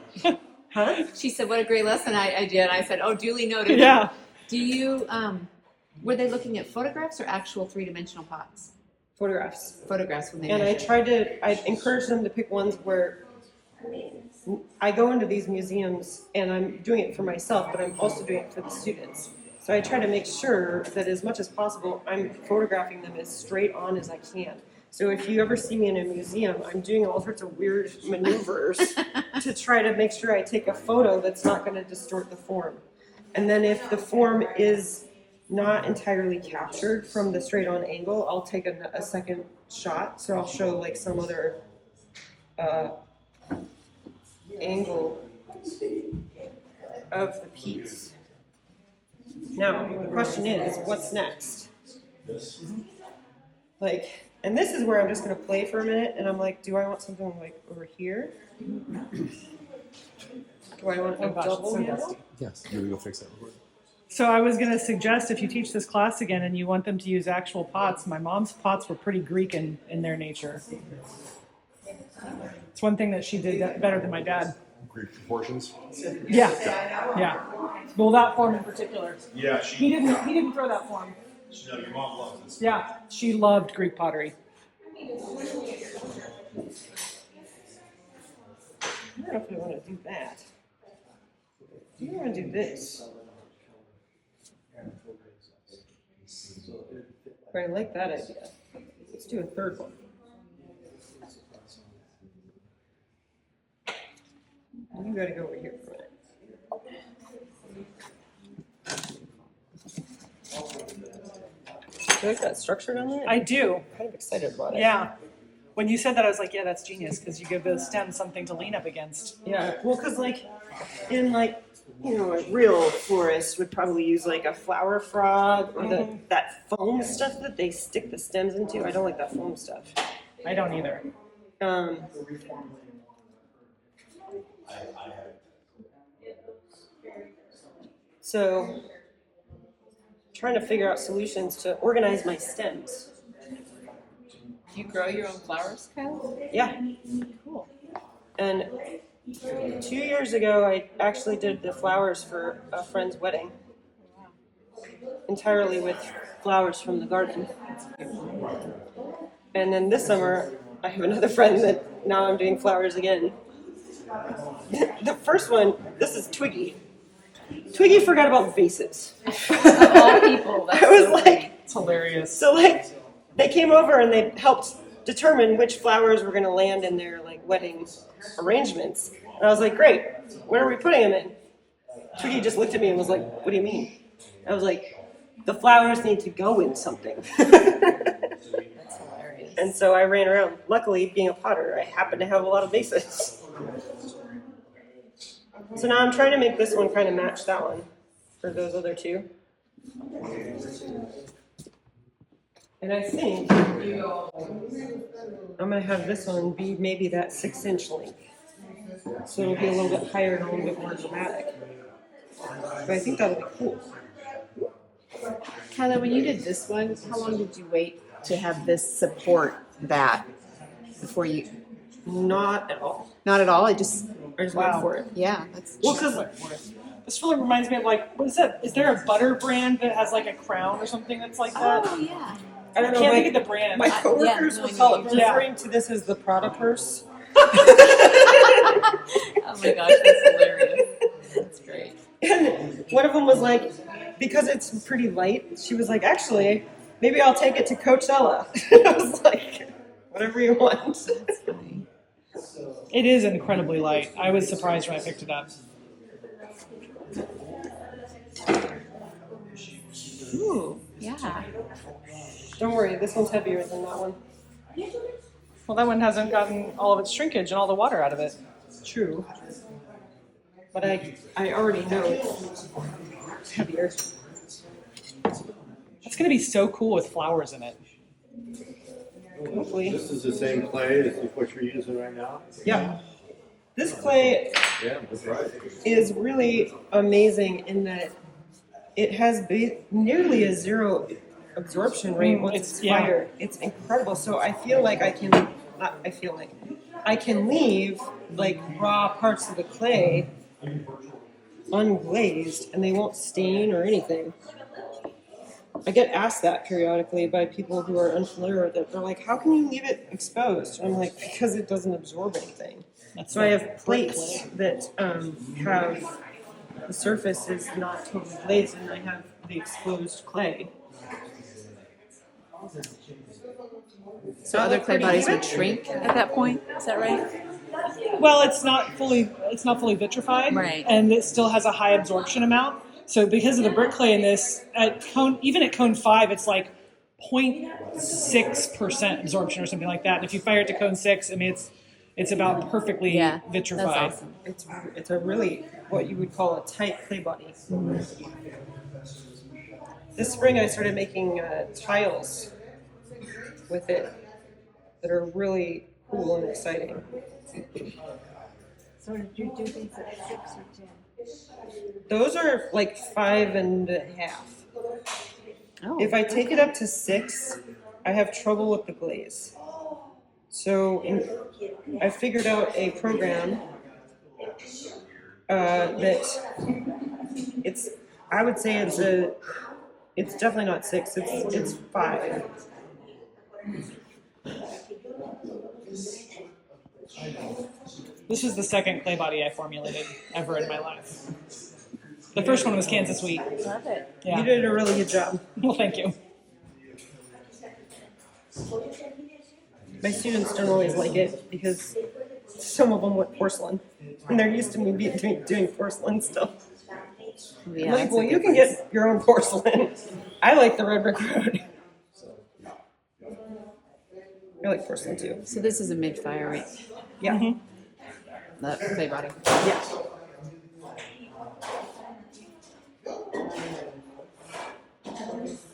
Huh? She said, "What a great lesson idea," and I said, "Oh, duly noted." Yeah. Do you? Were they looking at photographs or actual 3-dimensional pots? Photographs. Photographs when they And measured. I encouraged them to pick ones where I go into these museums and I'm doing it for myself, but I'm also doing it for the students. So I try to make sure that as much as possible, I'm photographing them as straight on as I can. So if you ever see me in a museum, I'm doing all sorts of weird maneuvers to try to make sure I take a photo that's not going to distort the form. And then if the form is not entirely captured from the straight on angle, I'll take a second shot. So I'll show like some other angle of the piece. Now, the question is, what's next? Like, and this is where I'm just gonna play for a minute, and I'm like, do I want something like over here? Do I want a double handle? Yes. Maybe go fix that real quick. So I was going to suggest if you teach this class again and you want them to use actual pots, my mom's pots were pretty Greek in their nature. It's one thing that she did better than my dad. Greek proportions. Yeah, yeah. Well, that form in particular. Yeah, He didn't throw that form. No, your mom loves this. Yeah, she loved Greek pottery. I don't know if I want to do that. I think I want to do this. But I like that idea. Let's do a third one. You gotta go over here for a minute. Do you like that structure down there? I do. I'm kind of excited about it. Yeah. When you said that, I was like, yeah, that's genius because you give the stem something to lean up against. Yeah, well, because like in like, you know, a real florist would probably use like a flower frog or that foam stuff that they stick the stems into. I don't like that foam stuff. I don't either. So, trying to figure out solutions to organize my stems. Do you grow your own flowers, Kyla? Yeah. Cool. And 2 years ago, I actually did the flowers for a friend's wedding. Entirely with flowers from the garden. And then this summer, I have another friend that now I'm doing flowers again. The first one, this is Twiggy. Twiggy forgot about vases. Of all people, that's I was so like, funny. It's hilarious. so like, they came over and they helped determine which flowers were going to land in their like wedding arrangements. And I was like, great, where are we putting them in? Twiggy just looked at me and was like, what do you mean? I was like, the flowers need to go in something. That's hilarious. And so I ran around. Luckily, being a potter, I happen to have a lot of vases. So now I'm trying to make this one kind of match that one for those other two. And I think I'm going to have this one be maybe that 6-inch length. So it'll be a little bit higher and a little bit more dramatic. But I think that'll be cool. Kyla, when you did this one, how long did you wait to have this support that before you? Not at all. Not at all. I just went Wow. for it. Yeah, that's. Well, because this really reminds me of like, what is that? Is there a butter brand that has like a crown or something that's like that? Oh yeah. I don't know. Can't My, think of the brand. my coworkers no, would I call know it what you mean. referring to this as the Prada purse. Oh my gosh, that's hilarious. That's great. And one of them was like, because it's pretty light, she was like, actually, maybe I'll take it to Coachella. I was like, whatever you want. That's funny. It is incredibly light. I was surprised when I picked it up. Ooh, yeah. Don't worry, this one's heavier than that one. Well, that one hasn't gotten all of its shrinkage and all the water out of it. True. But I already know it's heavier. It's going to be so cool with flowers in it. Hopefully. This is the same clay as what you're using right now? Yeah. This clay Yeah, that's right. is really amazing in that it has nearly a zero absorption rate once it's yeah. fired. It's incredible. So I feel like I can leave like raw parts of the clay unglazed and they won't stain or anything. I get asked that periodically by people who are unfamiliar with it. They're like, how can you leave it exposed? And I'm like, because it doesn't absorb anything. That's So I the have brick plates clay. that have the surface is not totally glazed, and I have the exposed clay. So other clay bodies would shrink at that point. Is that right? Well, it's not fully vitrified, Right. and it still has a high absorption amount. So because of the brick clay in this, even at cone 5, it's like 0.6% absorption or something like that. And if you fire it to cone 6, I mean it's about perfectly Yeah, vitrified. that's awesome. It's a really what you would call a tight clay body. This spring I started making tiles with it that are really cool and exciting. So did you do these at 6 or 10? Those are like 5.5. Oh, If I take it up to 6, I have trouble with the glaze. So I figured out a program that I would say it's definitely not 6. It's 5. This is the second clay body I formulated ever in my life. The first one was Kansas wheat. Love it. Yeah. You did a really good job. Well, thank you. My students don't always like it because some of them want porcelain, and they're used to me doing porcelain stuff. yeah. I'm like, that's a well, you can difference. get your own porcelain. I like the red brick road. I like porcelain too. So this is a mid-fire, right? Yeah. Mm-hmm. The clay body. Yeah.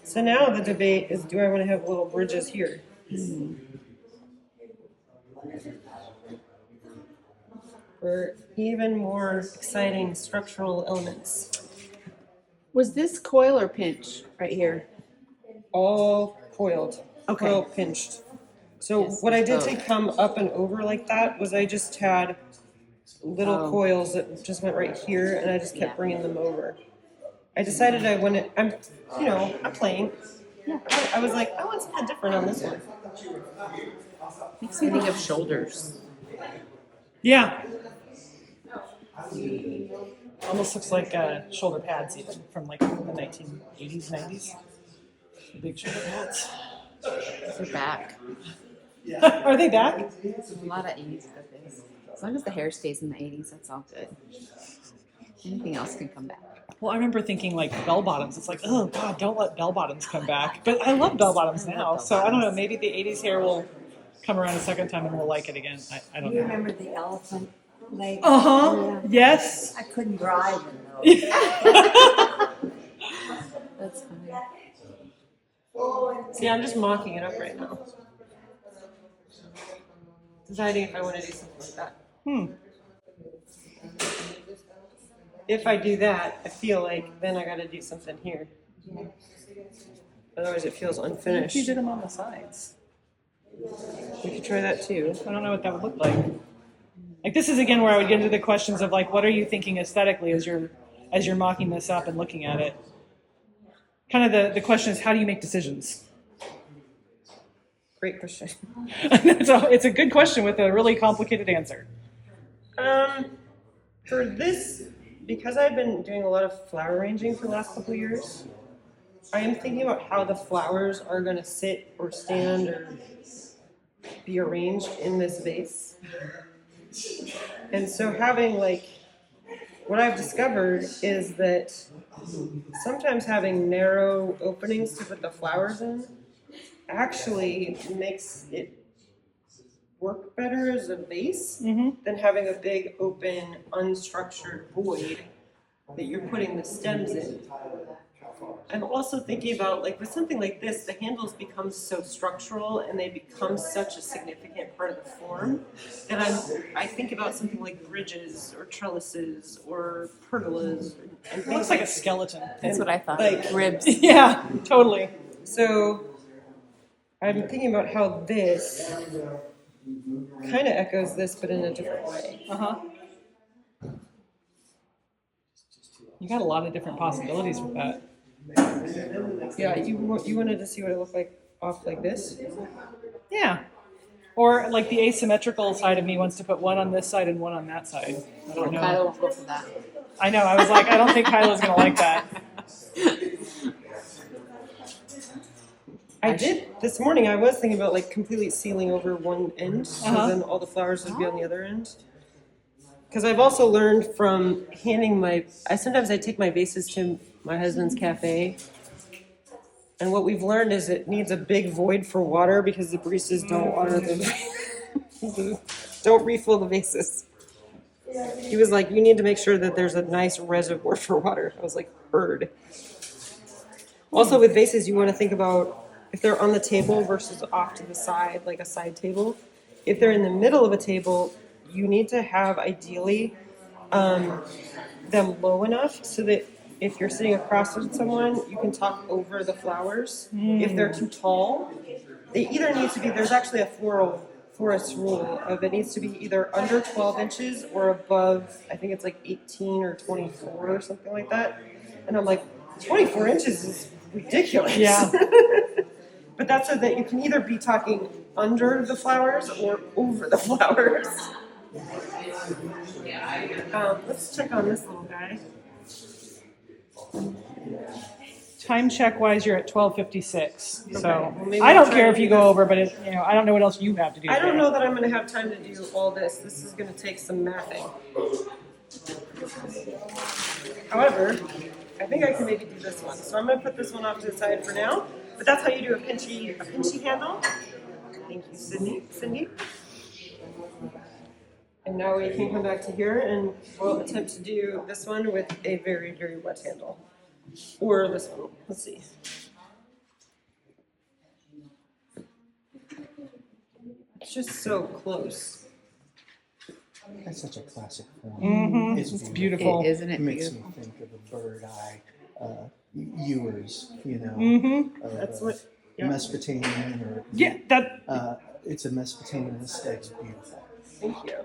So now the debate is, do I want to have little bridges here? For even more exciting structural elements. Was this coil or pinch right here? All coiled, Okay. coil pinched. So Yes, what I did both. to come up and over like that was I just had little Oh. coils that just went right here, and I just kept Yeah. bringing them over. I decided I wanted, I'm playing. Yeah. I was like, I want something different on this one. Makes me think of shoulders. Yeah. Almost looks like shoulder pads even from like the 1980s, 90s. Big shoulder pads. They're back. Are they back? A lot of 80s stuff is. As long as the hair stays in the 80s, that's all good. Anything else can come back. Well, I remember thinking like bell bottoms. It's like, oh God, don't let bell bottoms come back. But I love bell bottoms now. So I don't know. Maybe the 80s hair will come around a second time and we'll like it again. I don't You know. remember the elephant legs? Uh-huh. Yeah. Yes. I couldn't drive in those. That's funny. See, I'm just mocking it up right now. Deciding if I want to do something like that. If I do that, I feel like then I got to do something here. Otherwise, it feels unfinished. You did them on the sides. We could try that too. I don't know what that would look like. Like this is again where I would get into the questions of like, what are you thinking aesthetically as you're mocking this up and looking at it? Kind of the question is, how do you make decisions? Great question. It's a good question with a really complicated answer. For this, because I've been doing a lot of flower arranging for the last couple of years, I am thinking about how the flowers are going to sit or stand or be arranged in this vase. And so having what I've discovered is that sometimes having narrow openings to put the flowers in actually makes it work better as a vase than having a big open unstructured void that you're putting the stems in. I'm also thinking about with something like this, the handles become so structural and they become such a significant part of the form that I think about something like bridges or trellises or pergolas and It things looks like a skeleton. That's what I thought. Ribs. Yeah, totally. So I'm thinking about how this kind of echoes this, but in a different way. You got a lot of different possibilities with that. Yeah, you wanted to see what it looked like off like this? Yeah. Or like the asymmetrical side of me wants to put one on this side and one on that side. I don't know. Kyla won't go for that. I know. I was like, I don't think Kyla's gonna like that. I did this morning. I was thinking about like completely sealing over one end, so then all the flowers would be on the other end. Because I've also learned from handing sometimes I take my vases to my husband's cafe, and what we've learned is it needs a big void for water because the baristas don't water them, don't refill the vases. He was like, you need to make sure that there's a nice reservoir for water. I was like, heard. Also with vases, you want to think about if they're on the table versus off to the side, like a side table. If they're in the middle of a table, you need to have ideally them low enough so that if you're sitting across from someone, you can talk over the flowers. If they're too tall, they either need to be, there's actually a florist rule of it needs to be either under 12 inches or above, I think it's like 18 or 24 or something like that. And I'm like, 24 inches is ridiculous. Yeah. But that's so that you can either be talking under the flowers or over the flowers. Let's check on this little guy. Time check wise, you're at 12:56. Okay, So well, maybe I we'll don't try care and if you do go this. over, but I don't know what else you have to do. I don't today. know that I'm going to have time to do all this. This is going to take some mathing. However, I think I can maybe do this one. So I'm going to put this one off to the side for now. But that's how you do a pinchy handle. Thank you, Cindy. And now we can come back to here and we'll attempt to do this one with a very, very wet handle. Or this one. Let's see. It's just so close. That's such a classic form. Mm-hmm. It's beautiful. Isn't it It makes beautiful? me think of a bird eye, ewers, you know. Mm-hmm. That's what. Yeah. Mesopotamian or Yeah, that. it's a Mesopotamian aesthetic. It's beautiful. Thank you.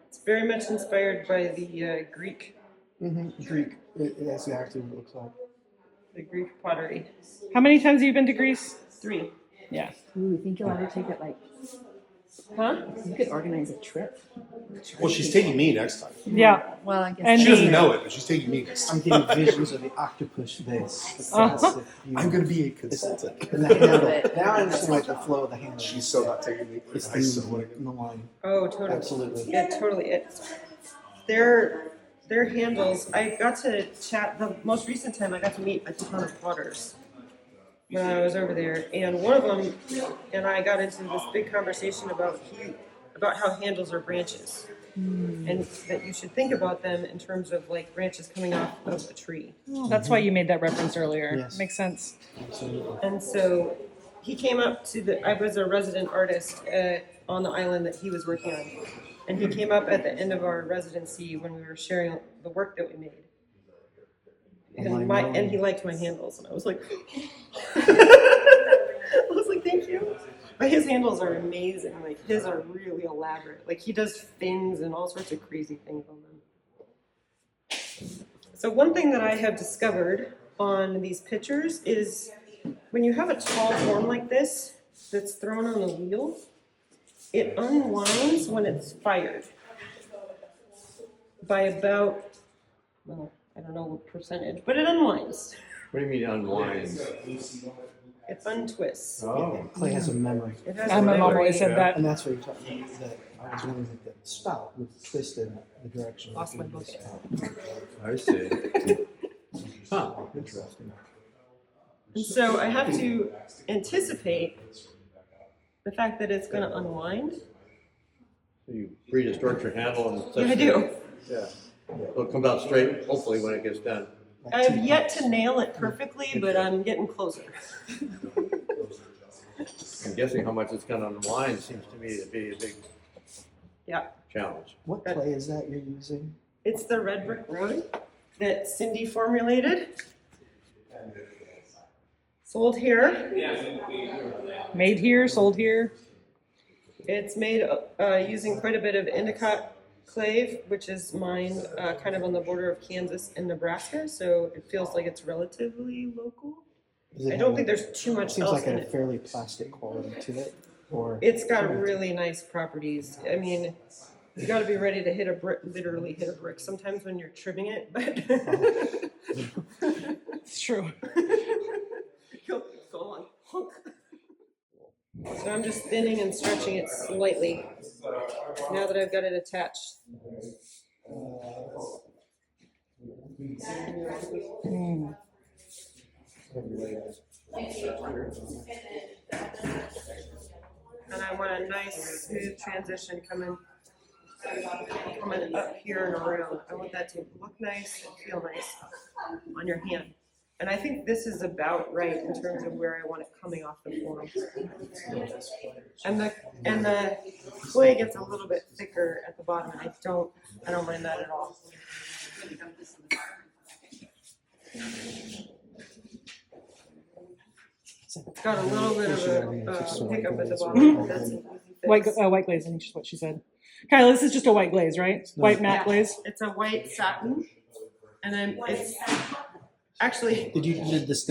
It's very much inspired by the Greek Greek. That's exactly what it looks like. the Greek pottery. How many times have you been to Greece? 3. Yeah. Ooh, you think you'll ever take it like, Huh? you could organize a trip? Well, she's taking me next time. Yeah. Well, I guess. And She doesn't me. know it, but she's taking me next I'm time. getting visions of the octopus vase. The classic, you know, I'm going to be a consultant. and the handle. Now I understand like the flow of the handle. She's so not taking me. It's I so the, want to go. the line. Oh, totally. Absolutely. Yeah, totally. Their handles. I got to chat. The most recent time I got to meet a ton of potters when I was over there, and one of them and I got into this big conversation about how handles are branches, and that you should think about them in terms of like branches coming off of a tree. That's why you made that reference earlier. Yes. Makes sense. Absolutely. And so he came up to I was a resident artist on the island that he was working on. And he came up at the end of our residency when we were sharing the work that we made. And he liked my handles. And I was like, thank you. But his handles are amazing. Like his are really elaborate. Like he does fins and all sorts of crazy things on them. So one thing that I have discovered on these pictures is when you have a tall form like this that's thrown on the wheel, it unwinds when it's fired by about, well, I don't know what percentage, but it unwinds. What do you mean unwinds? It untwists. Oh. Clay has a memory. It has My a mom memory. always said that. And that's what you're talking about. That I was wondering if the spout would twist in the direction. Lost my book. I see. Huh, interesting. And so I have to anticipate the fact that it's going to unwind. So you predistort your handle and such. Yeah, I do. Yeah. It'll come out straight, hopefully, when it gets done. I have yet to nail it perfectly, but I'm getting closer. I'm guessing how much it's going to unwind seems to me to be a big challenge. What clay is that you're using? It's the red brick road that Cindy formulated. Sold here. Made here, sold here. It's made using quite a bit of Endicott clay, which is mined kind of on the border of Kansas and Nebraska, so it feels like it's relatively local. Does it I don't have think there's too much seems else like in a it. fairly plastic quality to it. Or It's got really nice properties. I mean, you got to be ready to hit a brick, literally hit a brick sometimes when you're trimming it, but It's true. go on. So I'm just thinning and stretching it slightly now that I've got it attached. And I want a nice smooth transition coming up here and around. I want that to look nice and feel nice on your hand. And I think this is about right in terms of where I want it coming off the form. And the clay gets a little bit thicker at the bottom, and I don't mind that at all. It's got a little bit of a hiccup at the bottom, but that's an easy fix. White glaze, I think is what she said. Kyla, this is just a white glaze, right? White matte glaze. It's a white satin, and then it's actually. Did you just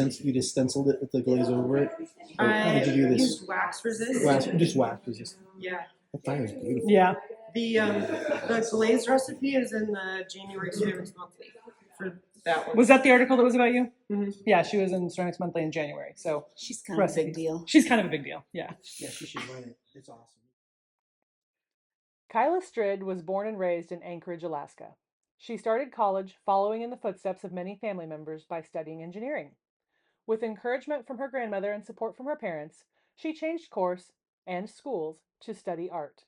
stenciled it with the glaze over it? Or how I did you do this? used wax resist. Just wax resist. Yeah. I thought it was beautiful. Yeah. The glaze recipe is in the January Ceramics Monthly for that one. Was that the article that was about you? Mm-hmm. Yeah, she was in Ceramics Monthly in January. So She's kind of a big recipes. deal. She's kind of a big deal. Yeah. Yeah, she should run it. It's awesome. Kyla Strid was born and raised in Anchorage, Alaska. She started college following in the footsteps of many family members by studying engineering. With encouragement from her grandmother and support from her parents, she changed course and schools to study art.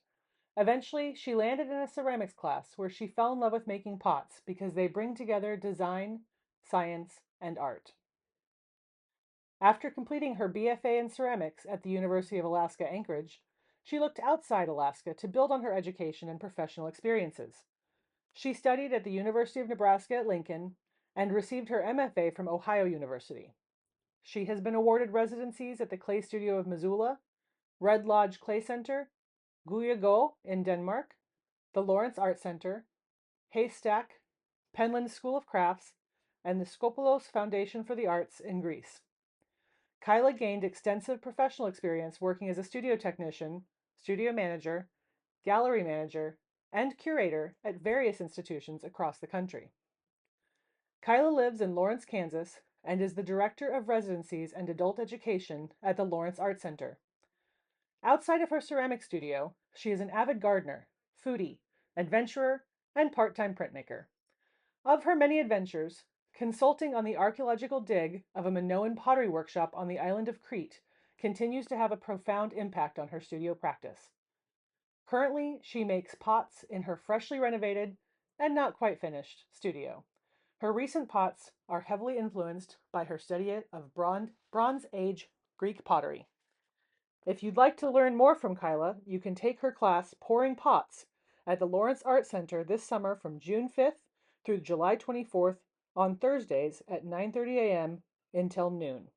Eventually, she landed in a ceramics class where she fell in love with making pots because they bring together design, science, and art. After completing her BFA in ceramics at the University of Alaska Anchorage, she looked outside Alaska to build on her education and professional experiences. She studied at the University of Nebraska at Lincoln and received her MFA from Ohio University. She has been awarded residencies at the Clay Studio of Missoula, Red Lodge Clay Center, Guyago in Denmark, the Lawrence Art Center, Haystack, Penland School of Crafts, and the Skopelos Foundation for the Arts in Greece. Kyla gained extensive professional experience working as a studio technician, studio manager, gallery manager, and curator at various institutions across the country. Kyla lives in Lawrence, Kansas, and is the Director of Residencies and Adult Education at the Lawrence Art Center. Outside of her ceramic studio, she is an avid gardener, foodie, adventurer, and part-time printmaker. Of her many adventures, consulting on the archaeological dig of a Minoan pottery workshop on the island of Crete continues to have a profound impact on her studio practice. Currently, she makes pots in her freshly renovated and not quite finished studio. Her recent pots are heavily influenced by her study of Bronze Age Greek pottery. If you'd like to learn more from Kyla, you can take her class Pouring Pots at the Lawrence Art Center this summer from June 5th through July 24th on Thursdays at 9:30 a.m. until noon.